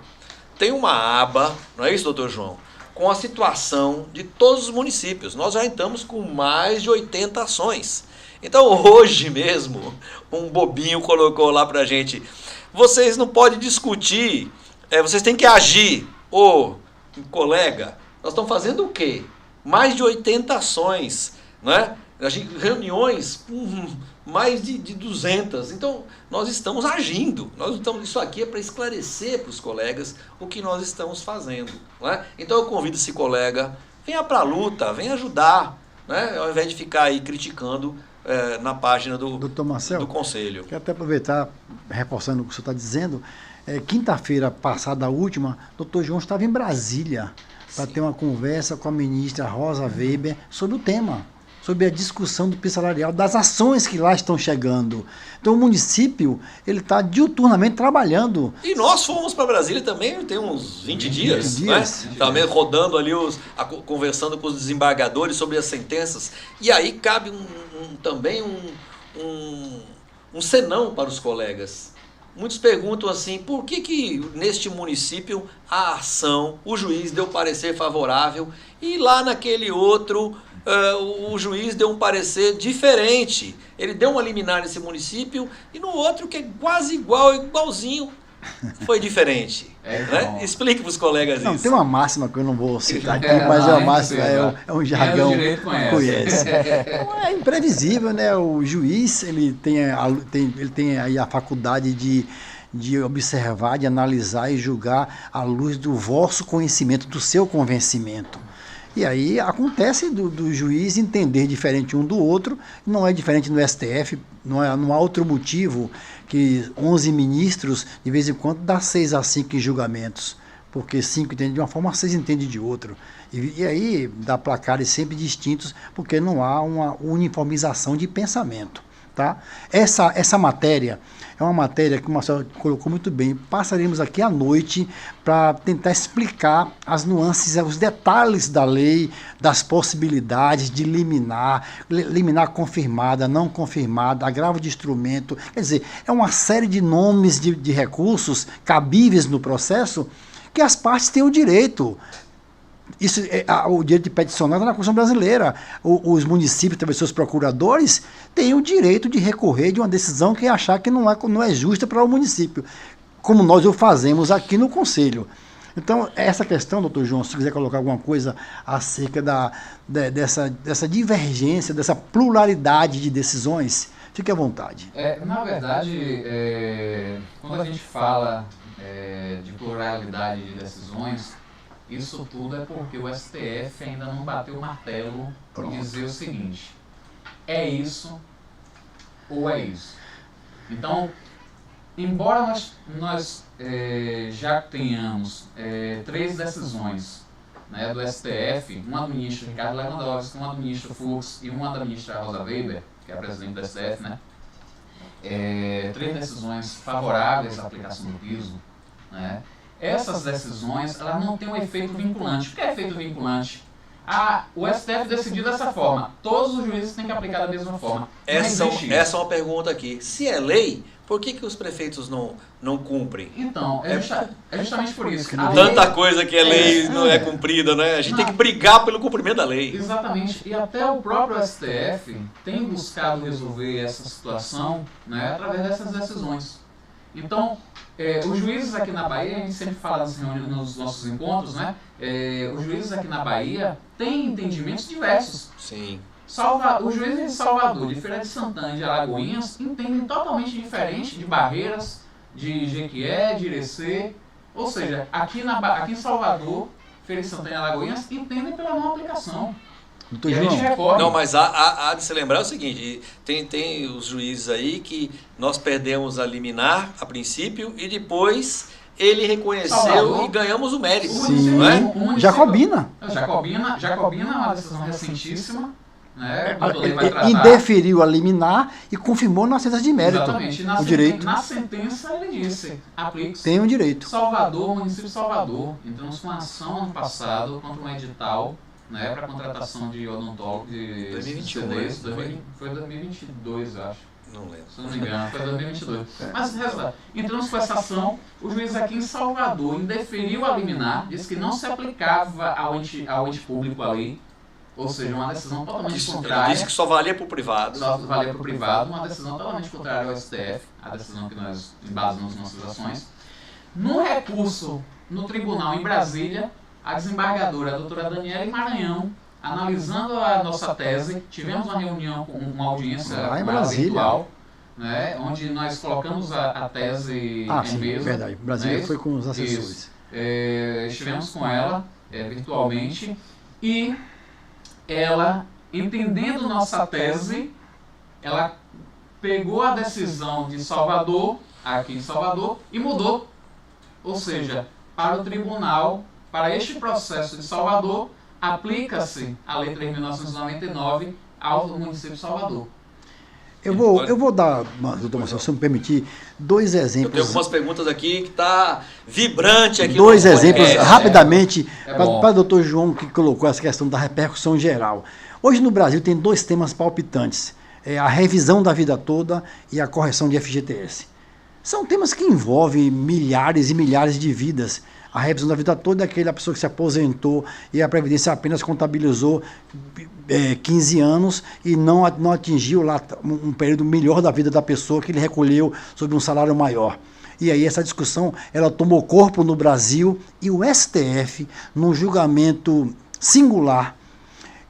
Speaker 1: tem uma aba, não é isso, doutor João? Com a situação de todos os municípios. Nós já estamos com mais de 80 ações. Então, hoje mesmo, um bobinho colocou lá para a gente, vocês não podem discutir, vocês têm que agir. Ô, colega, nós estamos fazendo o quê? Mais de 80 ações, né? Reuniões com mais de 200. Então, nós estamos agindo. Isso aqui é para esclarecer para os colegas o que nós estamos fazendo. Né? Então, eu convido esse colega, venha para a luta, venha ajudar, né? Ao invés de ficar aí criticando na página do Conselho.
Speaker 2: Quero até aproveitar, reforçando o que o senhor está dizendo, quinta-feira passada, a última, o doutor João estava em Brasília para ter uma conversa com a ministra Rosa Weber sobre o tema, sobre a discussão do piso salarial, das ações que lá estão chegando. Então o município ele está diuturnamente trabalhando.
Speaker 1: E nós fomos para Brasília também, tem uns 20 dias. Né? Também rodando ali, conversando com os desembargadores sobre as sentenças. E aí cabe também um senão para os colegas. Muitos perguntam assim, por que neste município a ação, o juiz deu parecer favorável e lá naquele outro o juiz deu um parecer diferente. Ele deu uma liminar nesse município e no outro que é quase igualzinho, foi diferente. Né? Explique para os colegas isso.
Speaker 2: Tem uma máxima que eu não vou citar aqui, mas é uma máxima, é um jargão que conhece. Então, é imprevisível, né? O juiz ele tem aí a faculdade de observar, de analisar e julgar à luz do vosso conhecimento, do seu convencimento. E aí acontece do juiz entender diferente um do outro, não é diferente no STF, não há outro motivo que 11 ministros, de vez em quando, dá 6 a 5 em julgamentos, porque 5 entendem de uma forma, 6 entendem de outra. E aí dá placares sempre distintos, porque não há uma uniformização de pensamento. Tá? Essa matéria é uma matéria que o Marcelo colocou muito bem. Passaremos aqui à noite para tentar explicar as nuances, os detalhes da lei, das possibilidades de liminar confirmada, não confirmada, agravo de instrumento. Quer dizer, é uma série de nomes de recursos cabíveis no processo que as partes têm o direito. Isso o direito de peticionar está na Constituição brasileira. Os municípios, talvez seus procuradores, têm o direito de recorrer de uma decisão que achar que não é justa para o município, como nós o fazemos aqui no Conselho. Então, essa questão, doutor João, se quiser colocar alguma coisa acerca dessa divergência, dessa pluralidade de decisões, fique à vontade.
Speaker 3: Na verdade, quando a gente fala de pluralidade de decisões, isso tudo é porque o STF ainda não bateu o martelo e dizer o seguinte: é isso ou é isso. Então, embora nós já tenhamos 3 decisões, né, do STF, uma do ministro Ricardo Lewandowski, uma do ministro Fux e uma da ministra Rosa Weber, que é a presidente do STF, né? 3 decisões favoráveis à aplicação do piso, né? Essas decisões, elas não têm um efeito vinculante. O que é efeito vinculante? O STF decidiu dessa forma, todos os juízes têm que aplicar da mesma forma.
Speaker 1: Essa é uma pergunta aqui. Se é lei, por que os prefeitos não cumprem?
Speaker 3: Então, é justamente por isso.
Speaker 1: Tanta coisa que é lei não é cumprida, né? A gente tem que brigar pelo cumprimento da lei.
Speaker 3: Exatamente. E até o próprio STF tem buscado resolver essa situação, né, através dessas decisões. Então, os juízes aqui na Bahia, a gente sempre fala assim, nos nossos encontros, né? Os juízes aqui na Bahia têm entendimentos diversos.
Speaker 1: Sim.
Speaker 3: Os juízes de Salvador, de Feira de Santana e de Alagoinhas entendem totalmente diferente de Barreiras, de Jequié, de Irecê. Ou seja, aqui em Salvador, Feira de Santana e Alagoinhas entendem pela não aplicação.
Speaker 2: Doutor João,
Speaker 1: não, mas há de se lembrar o seguinte, tem os juízes aí que nós perdemos a liminar a princípio e depois ele reconheceu Salvador, e ganhamos o mérito.
Speaker 2: Sim,
Speaker 1: não é?
Speaker 2: Jacobina
Speaker 3: é uma decisão recentíssima. Né?
Speaker 2: Indeferiu a liminar e confirmou na sentença de mérito.
Speaker 3: Exatamente.
Speaker 2: O direito.
Speaker 3: Na sentença ele disse, aplique-se.
Speaker 2: Tem um direito.
Speaker 3: Salvador, município de Salvador, entramos com uma ação ano passado contra um edital, né, para contratação de odontólogo de
Speaker 1: 2021,
Speaker 3: foi 2022, eu acho.
Speaker 1: Não lembro.
Speaker 3: Se não me engano, foi 2022. Mas, resultado, entramos com essa ação, o juiz aqui em Salvador indeferiu a liminar, disse que não se aplicava ao ente público ali, ou seja, uma decisão totalmente contrária.
Speaker 1: Ele disse que só valia para o privado.
Speaker 3: Só valia para o privado, uma decisão totalmente contrária ao STF, a decisão que nós embasamos nossas ações. No recurso no tribunal em Brasília, a desembargadora, a doutora Daniela Maranhão, analisando a nossa tese, tivemos uma reunião com uma audiência
Speaker 2: lá em Brasília,
Speaker 3: virtual, né, onde nós colocamos a tese em mesa.
Speaker 2: Verdade. Brasília, né, foi com os assessores.
Speaker 3: Estivemos com ela virtualmente e ela, entendendo nossa tese, ela pegou a decisão de Salvador, aqui em Salvador, e mudou. Ou seja, para o tribunal, para este processo de Salvador, aplica-se a Lei 3.999 ao município de Salvador.
Speaker 2: Eu vou dar, doutor Marcelo, se me permitir, 2 exemplos.
Speaker 1: Eu tenho algumas perguntas aqui que está vibrante aqui.
Speaker 2: 2 exemplos, rapidamente, para o doutor João, que colocou essa questão da repercussão geral. Hoje no Brasil tem 2 temas palpitantes, a revisão da vida toda e a correção de FGTS. São temas que envolvem milhares e milhares de vidas. A revisão da vida toda é aquela pessoa que se aposentou e a Previdência apenas contabilizou 15 anos e não atingiu lá um período melhor da vida da pessoa que ele recolheu sob um salário maior. E aí essa discussão ela tomou corpo no Brasil e o STF, num julgamento singular,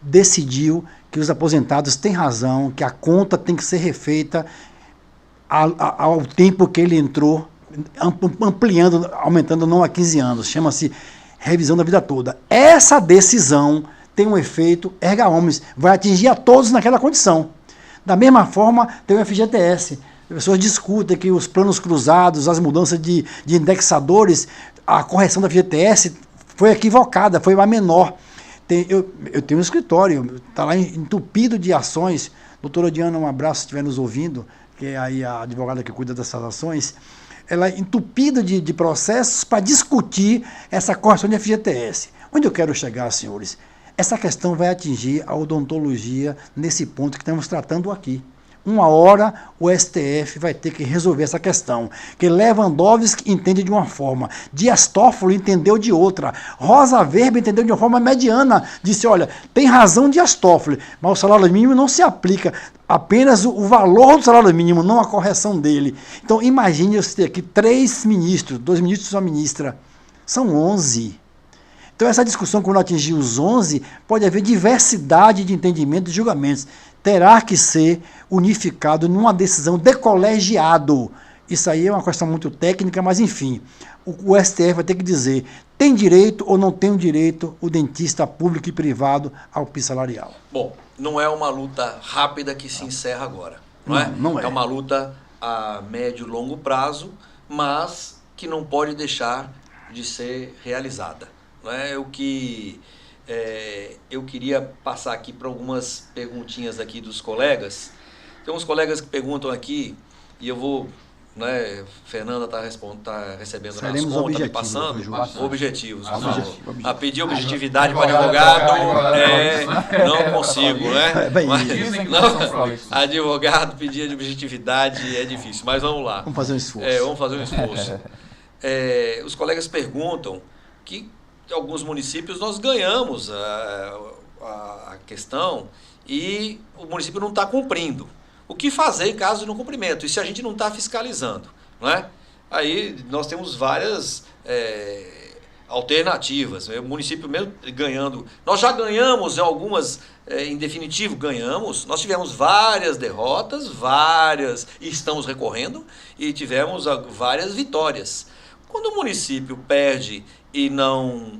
Speaker 2: decidiu que os aposentados têm razão, que a conta tem que ser refeita ao tempo que ele entrou, ampliando, aumentando não a 15 anos, chama-se revisão da vida toda. Essa decisão tem um efeito erga omnes, vai atingir a todos naquela condição. Da mesma forma, tem o FGTS. As pessoas discutem que os planos cruzados, as mudanças de indexadores, a correção da FGTS foi equivocada, foi a menor. Eu tenho um escritório, está lá entupido de ações. Doutora Diana, um abraço se estiver nos ouvindo, que é aí a advogada que cuida dessas ações. Ela é entupida de processos para discutir essa correção de FGTS. Onde eu quero chegar, senhores? Essa questão vai atingir a odontologia nesse ponto que estamos tratando aqui. Uma hora o STF vai ter que resolver essa questão. Que Lewandowski entende de uma forma, Dias Toffoli entendeu de outra, Rosa Weber entendeu de uma forma mediana. Disse, olha, tem razão Dias Toffoli, mas o salário mínimo não se aplica. Apenas o valor do salário mínimo, não a correção dele. Então imagine eu ter aqui 3 ministros, 2 ministros e uma ministra. São 11. Então essa discussão, quando atingir os 11, pode haver diversidade de entendimentos e julgamentos. Terá que ser unificado numa decisão de colegiado. Isso aí é uma questão muito técnica, mas enfim, o STF vai ter que dizer, tem direito ou não tem o direito o dentista público e privado ao piso salarial?
Speaker 1: Bom, não é uma luta rápida que se encerra agora, não é?
Speaker 2: Não é.
Speaker 1: É uma luta a médio e longo prazo, mas que não pode deixar de ser realizada. Não é? O que eu queria passar aqui para algumas perguntinhas aqui dos colegas. Tem uns colegas que perguntam aqui, e eu vou, né, Fernanda está recebendo nas contas, me passando, objetivos. Pedir objetividade para advogado, não consigo, né? Advogado pedir objetividade é difícil, mas vamos lá.
Speaker 2: Vamos fazer um esforço.
Speaker 1: Vamos fazer um esforço. Os colegas perguntam que em alguns municípios nós ganhamos a questão e o município não está cumprindo. O que fazer em caso de não cumprimento? E se a gente não está fiscalizando? Não é? Aí nós temos várias alternativas. O município mesmo ganhando. Nós já ganhamos em algumas, em definitivo, ganhamos. Nós tivemos várias derrotas, e estamos recorrendo, e tivemos várias vitórias. Quando o município perde e não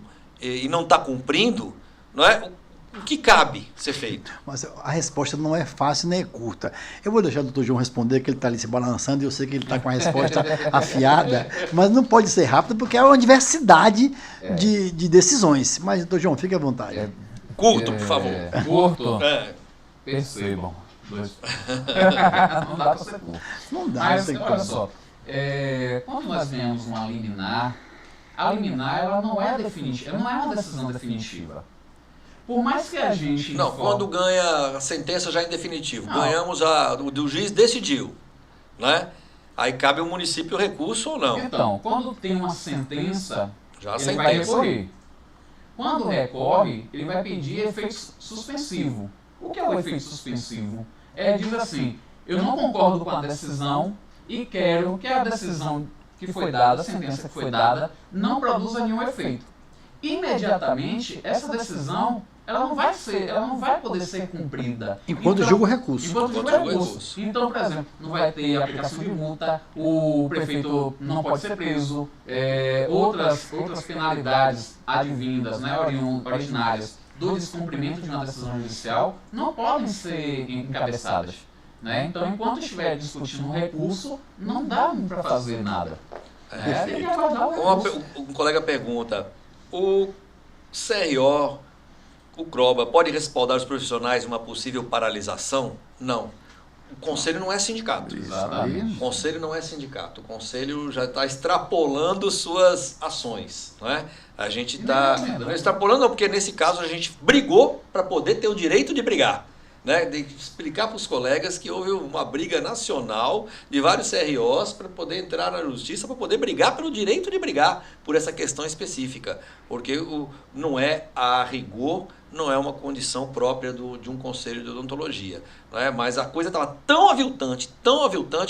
Speaker 1: está cumprindo, não é? O que cabe ser feito?
Speaker 2: Mas a resposta não é fácil nem é curta. Eu vou deixar o doutor João responder, que ele está ali se balançando, e eu sei que ele está com a resposta afiada, mas não pode ser rápido, porque é uma diversidade de decisões. Mas, doutor João, fique à vontade.
Speaker 1: Curto, por favor.
Speaker 3: Curto? Percebam. Não dá para ser curto.
Speaker 2: Não dá.
Speaker 3: Mas, olha só, quando nós vemos uma liminar, a liminar ela não é definitiva, ela não é uma decisão definitiva. Por mais que a gente...
Speaker 1: Não, quando ganha a sentença já em definitivo. Não. Ganhamos, o juiz decidiu, né? Aí cabe ao município o recurso ou não.
Speaker 3: Então, quando tem uma sentença,
Speaker 1: ele
Speaker 3: vai recorrer. Quando recorre, ele vai pedir efeito suspensivo. O que é o efeito suspensivo? Diz assim, eu não concordo com a decisão e quero que a decisão que foi dada, a sentença que foi dada, não produza nenhum efeito. Imediatamente, essa decisão ela não vai poder ser cumprida.
Speaker 2: Enquanto julga o recurso.
Speaker 3: Então, por exemplo, não vai ter aplicação de multa, o prefeito não pode ser preso, outras penalidades advindas, né, originárias do descumprimento de uma decisão judicial não podem ser encabeçadas. Né? Então, enquanto estiver discutindo um recurso, não dá para fazer nada. Tem que aguardar o recurso.
Speaker 1: Um colega pergunta, o CRO, o CROBA, pode respaldar os profissionais em uma possível paralisação? Não. O conselho não é sindicato.
Speaker 3: Exatamente.
Speaker 1: O conselho não é sindicato. O conselho já está extrapolando suas ações. Não é? A gente está extrapolando, porque nesse caso a gente brigou para poder ter o direito de brigar. Né, de explicar para os colegas que houve uma briga nacional de vários CROs para poder entrar na justiça, para poder brigar pelo direito de brigar por essa questão específica, porque não é a rigor, não é uma condição própria de um conselho de odontologia, né, mas a coisa estava tão aviltante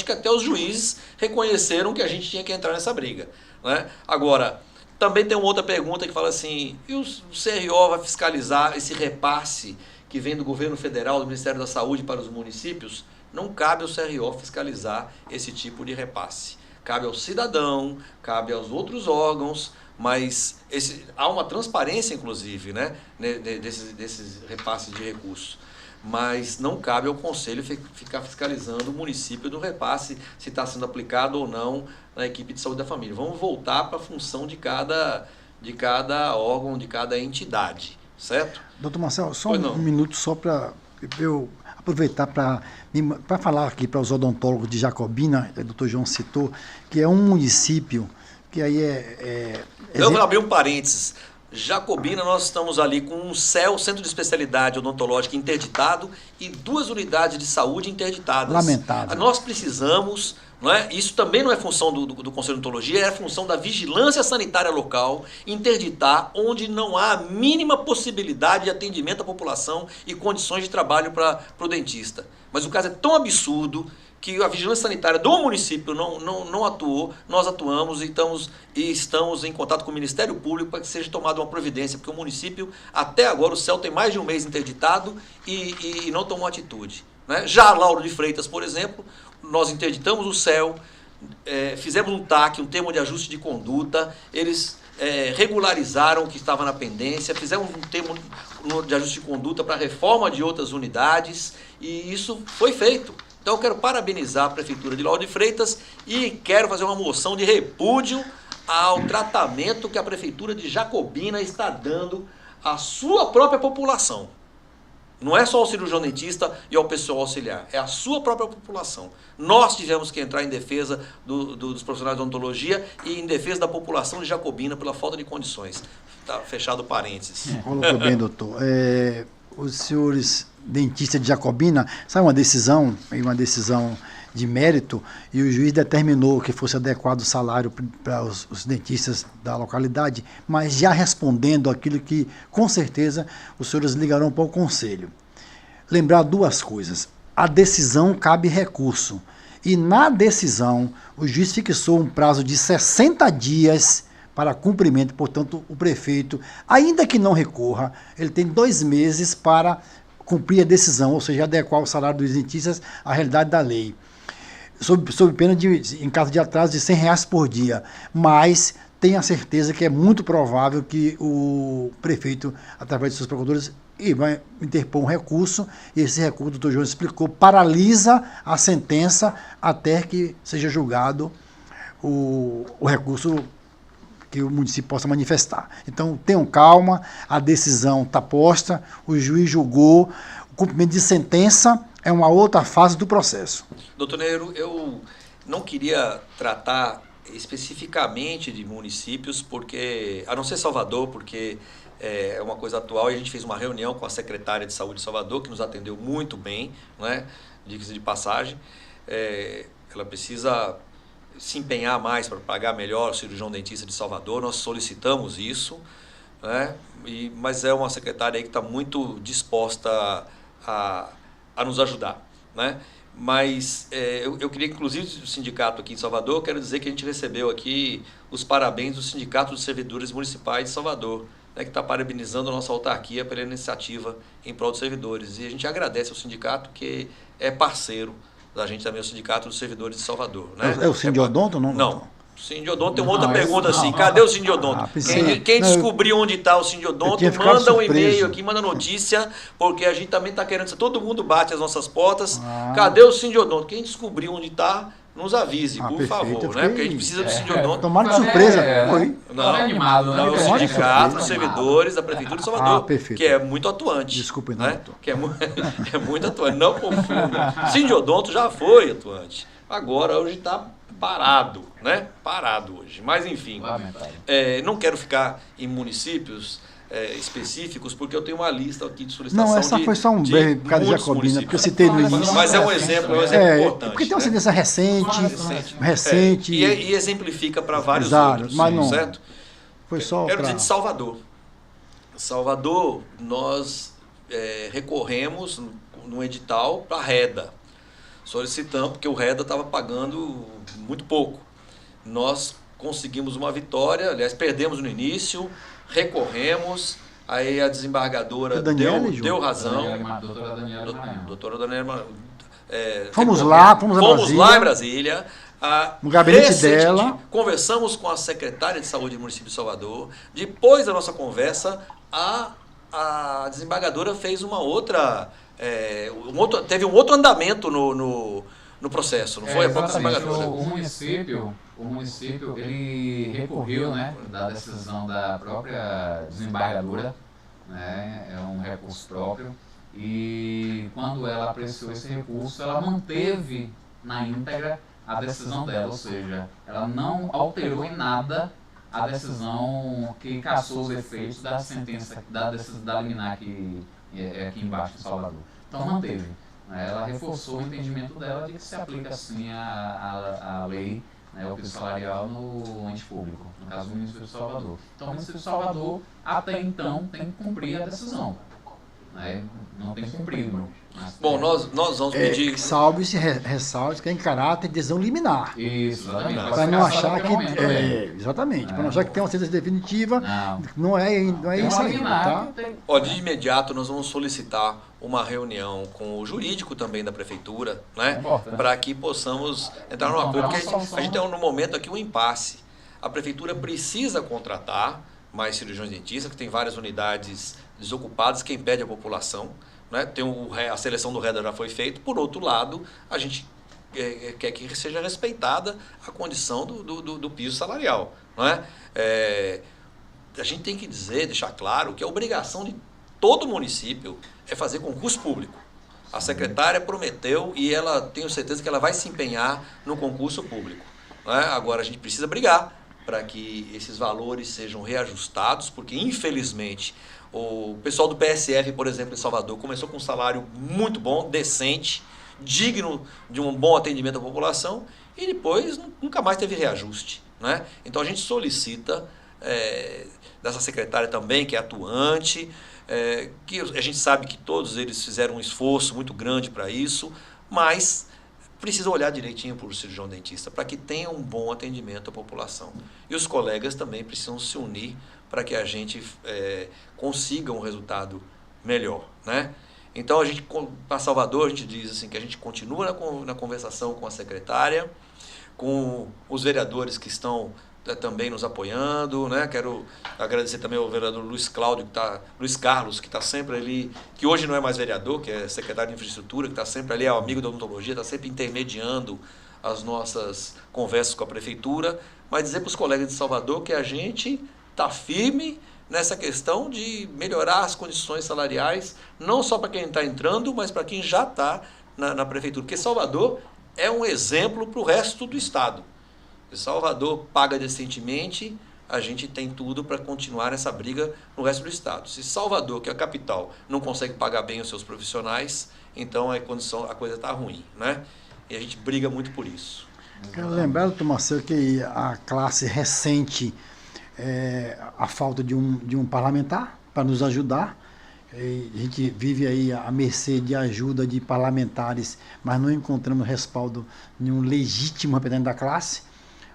Speaker 1: que até os juízes reconheceram que a gente tinha que entrar nessa briga. Né? Agora, também tem uma outra pergunta que fala assim, e o CRO vai fiscalizar esse repasse que vem do governo federal, do Ministério da Saúde para os municípios? Não cabe ao CRO fiscalizar esse tipo de repasse. Cabe ao cidadão, cabe aos outros órgãos, mas há uma transparência, inclusive, né, desses repasses de recursos. Mas não cabe ao Conselho ficar fiscalizando o município do repasse, se está sendo aplicado ou não na equipe de saúde da família. Vamos voltar para a função de cada órgão, de cada entidade, certo?
Speaker 2: Doutor Marcelo, só um minuto só para eu aproveitar para falar aqui para os odontólogos de Jacobina, o doutor João citou, que é um município que aí
Speaker 1: Eu vou abrir um parênteses. Jacobina, nós estamos ali com um Centro de Especialidade Odontológica interditado e 2 unidades de saúde interditadas.
Speaker 2: Lamentável.
Speaker 1: Nós precisamos... Não é? Isso também não é função do Conselho de Odontologia, é função da vigilância sanitária local, interditar onde não há a mínima possibilidade de atendimento à população e condições de trabalho para o dentista. Mas o caso é tão absurdo que a vigilância sanitária do município não atuou, nós atuamos e estamos em contato com o Ministério Público para que seja tomada uma providência, porque o município, até agora, o CEL tem mais de um mês interditado e não tomou atitude. Né? Já Lauro de Freitas, por exemplo, nós interditamos o CEL, fizemos um TAC, um termo de ajuste de conduta, eles regularizaram o que estava na pendência, fizemos um termo de ajuste de conduta para a reforma de outras unidades, e isso foi feito. Então eu quero parabenizar a Prefeitura de Lauro de Freitas e quero fazer uma moção de repúdio ao tratamento que a Prefeitura de Jacobina está dando à sua própria população. Não é só ao cirurgião dentista e ao pessoal auxiliar, é a sua própria população. Nós tivemos que entrar em defesa dos profissionais de odontologia e em defesa da população de Jacobina pela falta de condições. Está fechado parênteses.
Speaker 2: Colocou bem, doutor. Os senhores dentistas de Jacobina, sabe uma decisão de mérito, e o juiz determinou que fosse adequado o salário para os dentistas da localidade, mas já respondendo aquilo que, com certeza, os senhores ligarão para o conselho. Lembrar duas coisas. A decisão cabe recurso. E na decisão, o juiz fixou um prazo de 60 dias para cumprimento. Portanto, o prefeito, ainda que não recorra, ele tem 2 meses para cumprir a decisão, ou seja, adequar o salário dos dentistas à realidade da lei. Sob pena de, em caso de atraso, de R$100 por dia. Mas tenha certeza que é muito provável que o prefeito, através de seus procuradores, vai interpor um recurso, e esse recurso, o doutor João explicou, paralisa a sentença até que seja julgado o recurso que o município possa manifestar. Então, tenham calma, a decisão está posta, o juiz julgou, o cumprimento de sentença é uma outra fase do processo.
Speaker 1: Doutor Neiro, eu não queria tratar especificamente de municípios, porque, a não ser Salvador, porque é uma coisa atual, e a gente fez uma reunião com a secretária de Saúde de Salvador, que nos atendeu muito bem, né? Diga-se de passagem. Ela precisa se empenhar mais para pagar melhor o cirurgião dentista de Salvador, nós solicitamos isso, né? Mas é uma secretária aí que está muito disposta a nos ajudar, né? Mas eu queria, inclusive, o sindicato aqui em Salvador, eu quero dizer que a gente recebeu aqui os parabéns do Sindicato dos Servidores Municipais de Salvador, né, que está parabenizando a nossa autarquia pela iniciativa em prol dos servidores. E a gente agradece ao sindicato, que é parceiro da gente também, o Sindicato dos Servidores de Salvador. Né?
Speaker 2: É o Sindiodonto, não?
Speaker 1: Não. O Sindiodonto tem uma outra pergunta assim, cadê o Sindiodonto? Quem descobriu onde está o Sindiodonto, manda um e-mail aqui, manda notícia, porque a gente também está querendo, todo mundo bate as nossas portas, cadê o Sindiodonto? Quem descobriu onde está, nos avise, por favor, né? Porque a gente precisa do Sindiodonto.
Speaker 2: Tomara de surpresa.
Speaker 1: Não,
Speaker 3: animado, né?
Speaker 1: Não, o Sindicato dos Servidores da Prefeitura de Salvador, que é muito atuante.
Speaker 2: Desculpe, não,
Speaker 1: né? Que é muito atuante, não confunda. Sindiodonto já foi atuante, agora hoje está parado, né? Parado hoje. Mas, enfim, não quero ficar em municípios específicos, porque eu tenho uma lista aqui de solicitação.
Speaker 2: Não, essa foi só um breve por causa de Jacobina, porque eu citei no início.
Speaker 1: Mas é um exemplo importante.
Speaker 2: Porque tem uma sentença recente.
Speaker 1: E exemplifica para vários outros,
Speaker 2: mas não,
Speaker 1: certo?
Speaker 2: Foi só
Speaker 1: quero dizer de Salvador. Salvador, nós recorremos no edital para a REDA. Solicitamos, porque o REDA estava pagando muito pouco. Nós conseguimos uma vitória, aliás, perdemos no início, recorremos, aí a desembargadora deu razão. Doutora Daniela
Speaker 2: Fomos lá
Speaker 1: em Brasília.
Speaker 2: No gabinete dela.
Speaker 1: Conversamos com a secretária de saúde do município de Salvador. Depois da nossa conversa, a desembargadora fez uma outra... teve um outro andamento no processo, não foi? A própria desembargadora.
Speaker 3: O município ele recorreu, né, da decisão da própria desembargadora, né, é um recurso próprio, e quando ela apreciou esse recurso, ela manteve na íntegra a decisão dela, ou seja, ela não alterou em nada a decisão que cassou os efeitos da sentença, da liminar que é aqui embaixo em Salvador. Então manteve. Ela reforçou o entendimento dela de que se aplica assim a lei, né, o piso salarial no ente público, no caso do município de Salvador. Então o município de Salvador, até então, tem que cumprir a decisão. né? Não tem cumprido.
Speaker 1: Bom, nós vamos pedir...
Speaker 2: Salve-se, ressalte que é em caráter de decisão liminar.
Speaker 3: Isso, exatamente.
Speaker 2: Para não achar que... exatamente. Para não achar que tem uma sentença definitiva, não é isso aí, tá?
Speaker 1: Ó, de imediato nós vamos solicitar uma reunião com o jurídico também da prefeitura, né? Para que possamos entrar num acordo, porque a gente tem no momento aqui um impasse. A prefeitura precisa contratar mais cirurgiões dentistas, que tem várias unidades desocupadas, que impede a população, né? A seleção do REDA já foi feita. Por outro lado, a gente quer que seja respeitada a condição do piso salarial, não é? A gente tem que deixar claro que a obrigação de todo município é fazer concurso público. A secretária prometeu e ela tenho certeza que ela vai se empenhar no concurso público, não é? Agora a gente precisa brigar para que esses valores sejam reajustados, porque infelizmente o pessoal do PSF, por exemplo, em Salvador, começou com um salário muito bom, decente, digno de um bom atendimento à população, e depois nunca mais teve reajuste, né? Então a gente solicita dessa secretária também, que é atuante, que a gente sabe que todos eles fizeram um esforço muito grande para isso, mas precisa olhar direitinho para o cirurgião dentista, para que tenha um bom atendimento à população. E os colegas também precisam se unir para que a gente consiga um resultado melhor, né? Então, para Salvador, a gente diz assim, que a gente continua na conversação com a secretária, com os vereadores que estão também nos apoiando, né? Quero agradecer também ao vereador Luiz Carlos, que está sempre ali, que hoje não é mais vereador, que é secretário de infraestrutura, que está sempre ali, é o amigo da odontologia, está sempre intermediando as nossas conversas com a prefeitura, mas dizer para os colegas de Salvador que a gente está firme nessa questão de melhorar as condições salariais, não só para quem está entrando, mas para quem já está na prefeitura, porque Salvador é um exemplo para o resto do estado. Se Salvador paga decentemente, a gente tem tudo para continuar essa briga no resto do estado. Se Salvador, que é a capital, não consegue pagar bem os seus profissionais, então a coisa está ruim, né? E a gente briga muito por isso.
Speaker 2: Quero lembrar, doutor Marcelo, que a classe recente, a falta de um parlamentar para nos ajudar. A gente vive aí à mercê de ajuda de parlamentares, mas não encontramos respaldo nenhum legítimo representante da classe.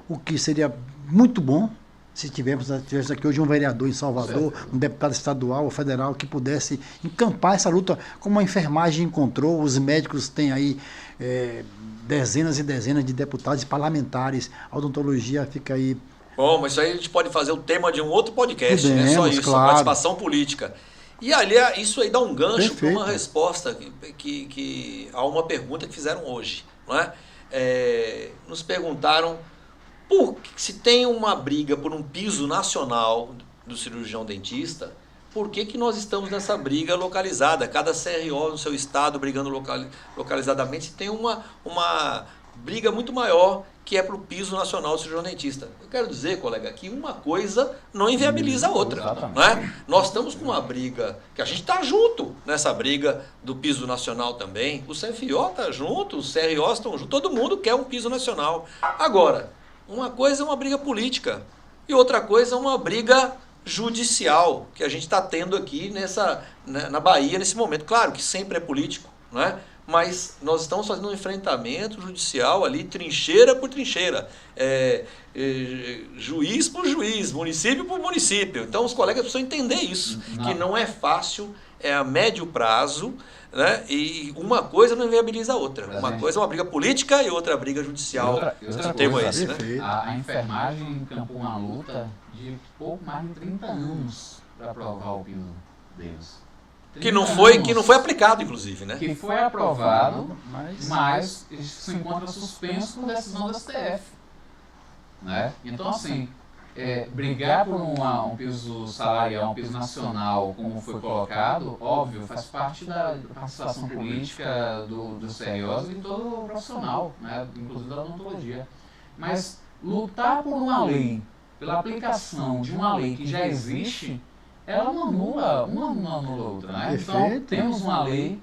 Speaker 2: O que seria muito bom se tivesse aqui hoje um vereador em Salvador, um deputado estadual ou federal que pudesse encampar essa luta, como a enfermagem encontrou, os médicos têm aí dezenas e dezenas de deputados e parlamentares, a odontologia fica aí...
Speaker 1: Bom, mas isso aí a gente pode fazer o tema de um outro podcast,
Speaker 2: Podemos,
Speaker 1: né? Só isso,
Speaker 2: claro.
Speaker 1: A participação política. E ali, isso aí dá um gancho para uma resposta a uma pergunta que fizeram hoje, não é? Nos perguntaram se tem uma briga por um piso nacional do cirurgião dentista, por que nós estamos nessa briga localizada? Cada CRO no seu estado brigando localizadamente, se tem uma briga muito maior que é para o piso nacional do cirurgião dentista. Eu quero dizer, colega, que uma coisa não inviabiliza a outra. Não é? Nós estamos com uma briga, que a gente está junto nessa briga do piso nacional também. O CFO está junto, os CROs estão juntos, todo mundo quer um piso nacional. Agora, uma coisa é uma briga política e outra coisa é uma briga judicial que a gente está tendo aqui na Bahia nesse momento. Claro que sempre é político, não é? Mas nós estamos fazendo um enfrentamento judicial ali, trincheira por trincheira, juiz por juiz, município por município. Então os colegas precisam entender isso, que não é fácil, é a médio prazo, né? E uma coisa não inviabiliza a outra. Uma coisa é uma briga política e outra briga judicial.
Speaker 3: Outra
Speaker 1: tema
Speaker 3: coisa,
Speaker 1: esse, né?
Speaker 3: a enfermagem encampou uma luta de pouco mais de 30 anos para aprovar o piso deles.
Speaker 1: Que não foi aplicado, inclusive, né?
Speaker 3: Que foi aprovado, mas se encontra suspenso por decisão do STF. Né? Então, assim, brigar por um piso salarial, um piso nacional, como foi colocado, óbvio, faz parte da participação política dos CROs e de todo o profissional, né? Inclusive da odontologia. Mas lutar por uma lei, pela aplicação de uma lei que já existe, ela não anula outra, né? Então, temos uma lei,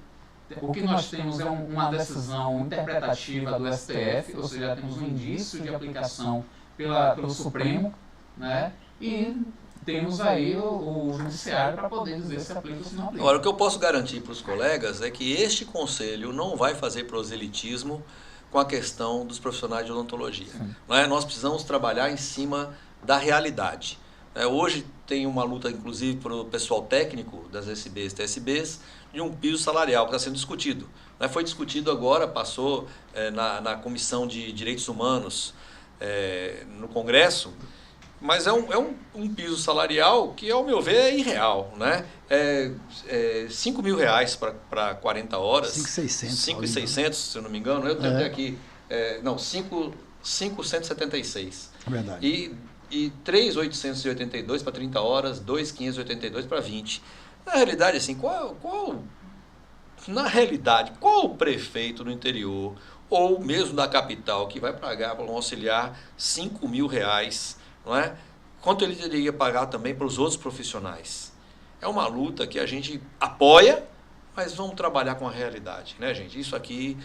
Speaker 3: o que nós temos é uma decisão interpretativa do STF, ou seja, temos um indício de aplicação pelo Supremo, né? E temos aí o judiciário para poder dizer se aplica ou se não aplica.
Speaker 1: Agora, o que eu posso garantir para os colegas é que este conselho não vai fazer proselitismo com a questão dos profissionais de odontologia. Não é? Nós precisamos trabalhar em cima da realidade. Hoje tem uma luta, inclusive, para o pessoal técnico das SBs e TSBs, de um piso salarial que está sendo discutido. Foi discutido agora, passou na Comissão de Direitos Humanos no Congresso, mas é um piso salarial que, ao meu ver, é irreal. Né? R$5.000 para 40 horas. 5.600, se eu não me engano. Eu tenho até aqui. Não, 5.176.
Speaker 2: É verdade.
Speaker 1: E 3.882 para 30 horas, 2.582 para 20. Na realidade, assim, qual o prefeito no interior, ou mesmo da capital, que vai pagar para um auxiliar R$5.000, não é? Quanto ele teria que pagar também para os outros profissionais? É uma luta que a gente apoia, mas vamos trabalhar com a realidade, né, gente? Isso aqui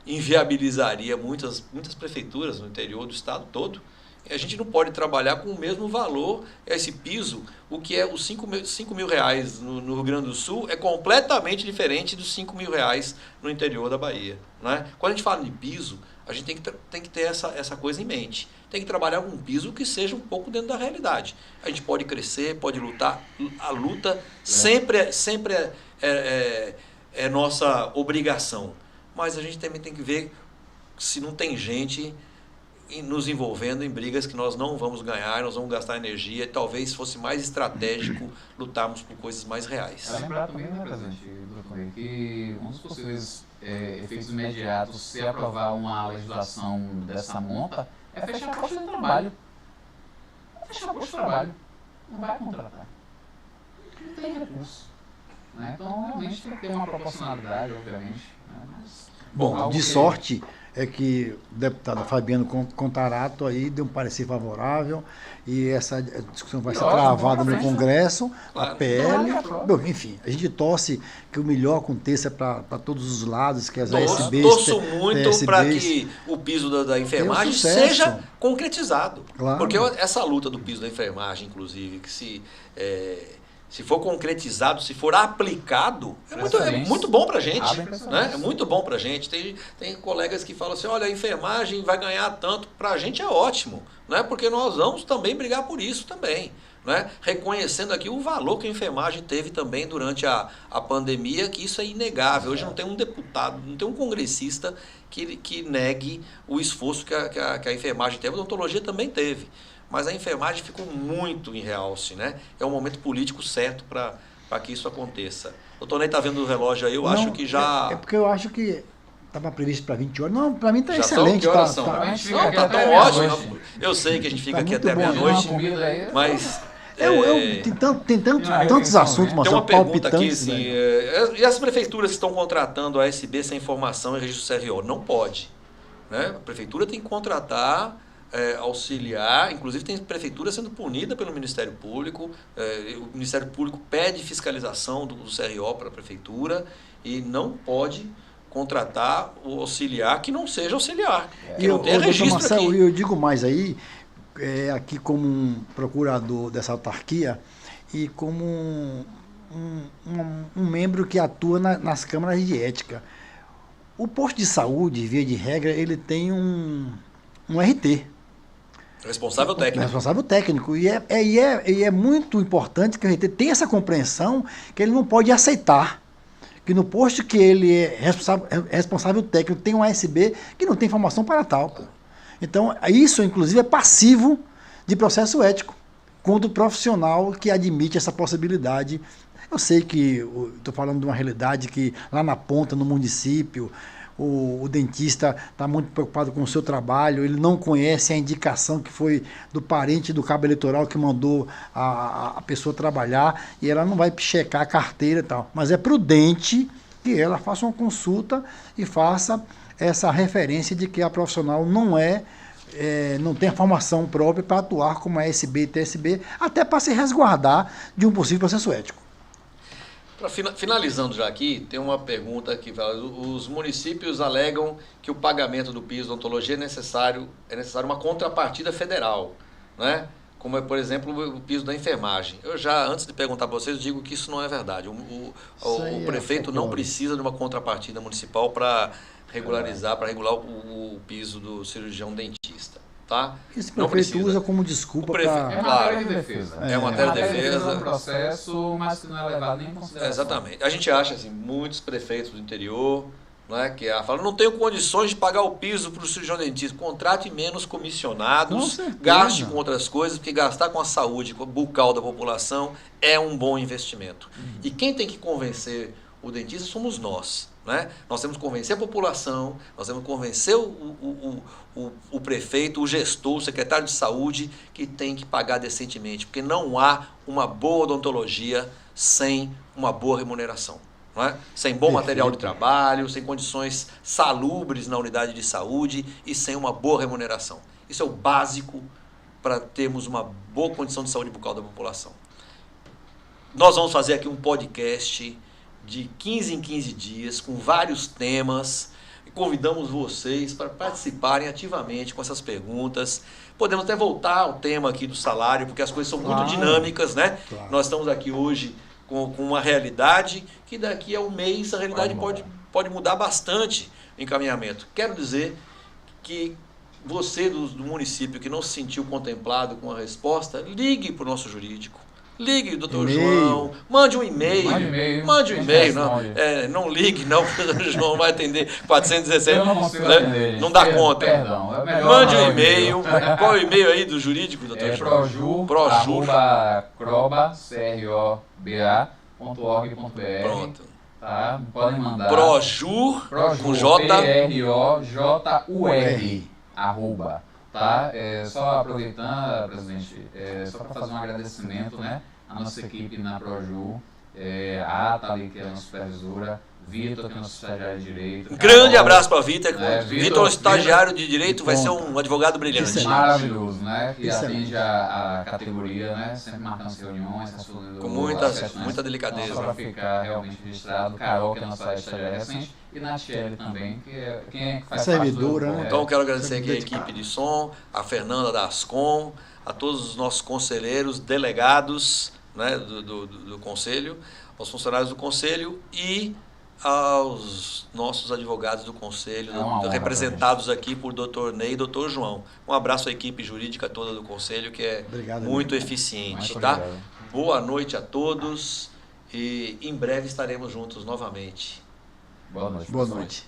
Speaker 1: inviabilizaria muitas prefeituras no interior do estado todo. A gente não pode trabalhar com o mesmo valor, esse piso, o que é os R$5.000 no Rio Grande do Sul é completamente diferente dos R$5.000 no interior da Bahia. Né? Quando a gente fala de piso, a gente tem que ter essa coisa em mente. Tem que trabalhar com um piso que seja um pouco dentro da realidade. A gente pode crescer, pode lutar. A luta sempre é nossa obrigação. Mas a gente também tem que ver se não tem gente nos envolvendo em brigas que nós não vamos ganhar, nós vamos gastar energia, e talvez fosse mais estratégico lutarmos por coisas mais reais.
Speaker 3: Lembrar também, né, presidente, que um dos possíveis efeitos imediatos, se aprovar uma legislação dessa monta, é fechar a posta de trabalho. Fechar a posta de trabalho. Não vai contratar. Não tem recurso. Né? Então, realmente, tem que ter uma proporcionalidade, obviamente. Né? Mas,
Speaker 2: bom, de sorte é que o deputado Fabiano Contarato aí deu um parecer favorável e essa discussão vai ser travada no Congresso, a PL. Bom, enfim, a gente torce que o melhor aconteça para todos os lados, que as ASBs...
Speaker 1: Torço muito para que o piso da enfermagem seja concretizado.
Speaker 2: Claro.
Speaker 1: Porque essa luta do piso da enfermagem, inclusive, que se for concretizado, se for aplicado, é muito bom para a gente. Né? É muito bom para a gente. Tem colegas que falam assim, olha, a enfermagem vai ganhar tanto, para a gente é ótimo, né? Porque nós vamos também brigar por isso também. Né? Reconhecendo aqui o valor que a enfermagem teve também durante a pandemia, que isso é inegável. Hoje não tem um deputado, não tem um congressista que negue o esforço que a enfermagem teve, a odontologia também teve. Mas a enfermagem ficou muito em realce, né? É um momento político certo para que isso aconteça. O doutor Ney está vendo o relógio aí, eu acho que já...
Speaker 2: É porque eu acho que estava previsto para 20 horas. Não, para mim está
Speaker 1: já
Speaker 2: excelente.
Speaker 1: Que horas são? Tá tão ótimo. Eu sei que a gente fica aqui até meia-noite, mas...
Speaker 2: Tem tantos assuntos, Marcelo,
Speaker 1: tem uma pergunta aqui, assim, e as prefeituras que estão contratando a ASB sem informação e registro CRO? Não pode. Né? A prefeitura tem que contratar... auxiliar, inclusive tem prefeitura sendo punida pelo Ministério Público, o Ministério Público pede fiscalização do CRO para a prefeitura e não pode contratar o auxiliar que não seja auxiliar, que não tenha registro
Speaker 2: Marcelo,
Speaker 1: aqui.
Speaker 2: Eu digo mais aí, aqui como um procurador dessa autarquia e como um membro que atua nas câmaras de ética. O posto de saúde, via de regra, ele tem um RT.
Speaker 1: Responsável técnico.
Speaker 2: Responsável técnico. E é muito importante que o RT tenha essa compreensão que ele não pode aceitar que no posto que ele é responsável técnico tem um ASB que não tem formação para tal. Pô. Então, isso, inclusive, é passivo de processo ético contra o profissional que admite essa possibilidade. Eu sei que estou falando de uma realidade que lá na ponta, no município, o dentista está muito preocupado com o seu trabalho, ele não conhece a indicação que foi do parente do cabo eleitoral que mandou a pessoa trabalhar e ela não vai checar a carteira e tal. Mas é prudente que ela faça uma consulta e faça essa referência de que a profissional não tem a formação própria para atuar como ASB e TSB, até para se resguardar de um possível processo ético.
Speaker 1: Finalizando já aqui, tem uma pergunta que os municípios alegam que o pagamento do piso de odontologia é necessário uma contrapartida federal, né? como é, por exemplo, o piso da enfermagem. Eu já, antes de perguntar para vocês, digo que isso não é verdade. O prefeito não precisa de uma contrapartida municipal para regularizar, para regular o piso do cirurgião dentista. Tá?
Speaker 2: Esse prefeito usa como desculpa para...
Speaker 3: É matéria de defesa.
Speaker 1: É matéria de defesa.
Speaker 3: É um processo, mas que não é levado nem em consideração.
Speaker 1: Exatamente. A gente acha, assim, muitos prefeitos do interior, né, que falam, não tenho condições de pagar o piso para o cirurgião dentista. Contrate menos comissionados, gaste com outras coisas, porque gastar com a saúde bucal da população é um bom investimento. E quem tem que convencer o dentista somos nós. Né? Nós temos que convencer a população, nós temos que convencer o prefeito, o gestor, o secretário de saúde, que tem que pagar decentemente, porque não há uma boa odontologia sem uma boa remuneração. Não é? Sem bom material de trabalho, sem condições salubres na unidade de saúde e sem uma boa remuneração. Isso é o básico para termos uma boa condição de saúde bucal da população. Nós vamos fazer aqui um podcast de 15 em 15 dias, com vários temas, e convidamos vocês para participarem ativamente com essas perguntas. Podemos até voltar ao tema aqui do salário, porque as coisas são muito dinâmicas, né? Claro. Nós estamos aqui hoje com uma realidade que daqui a um mês a realidade pode mudar bastante o encaminhamento. Quero dizer que você do município que não se sentiu contemplado com a resposta, ligue para o nosso jurídico. Ligue, doutor João, mande um e-mail. Mande um e-mail. Não ligue, não, porque o doutor João vai atender 417.
Speaker 3: Eu não consigo atender.
Speaker 1: Não dá conta.
Speaker 3: Perdão.
Speaker 1: Mande um e-mail. Qual é o e-mail aí do jurídico, doutor João?
Speaker 3: @croba.org.br.
Speaker 1: Pronto.
Speaker 3: Tá? Podem mandar.
Speaker 1: Projur, com J.
Speaker 3: PROJUR, arroba. Tá? Só aproveitando, presidente, só para fazer um agradecimento, né, à nossa equipe na Projur, a Atali, que é a nossa supervisora, Vitor, que é nosso estagiário de Direito.
Speaker 1: Grande abraço para Vitor. Vitor é um estagiário de Direito, vai ser um advogado brilhante.
Speaker 3: Maravilhoso, né? Que atende a categoria, né? Sempre marcando as reuniões,
Speaker 1: com muita delicadeza.
Speaker 3: Só para ficar realmente registrado. Carol, que é a nossa estagiária recente, e Natiele também, que é quem faz
Speaker 2: servidora, né?
Speaker 1: Então eu quero agradecer aqui a equipe de som, a Fernanda da Ascom, a todos os nossos conselheiros, delegados, né, do Conselho, aos funcionários do Conselho e aos nossos advogados do Conselho, representados aqui por Dr. Ney e Dr. João. Um abraço à equipe jurídica toda do Conselho, que é muito eficiente. Tá? Boa noite a todos e em breve estaremos juntos novamente.
Speaker 3: Boa noite.
Speaker 2: Boa noite.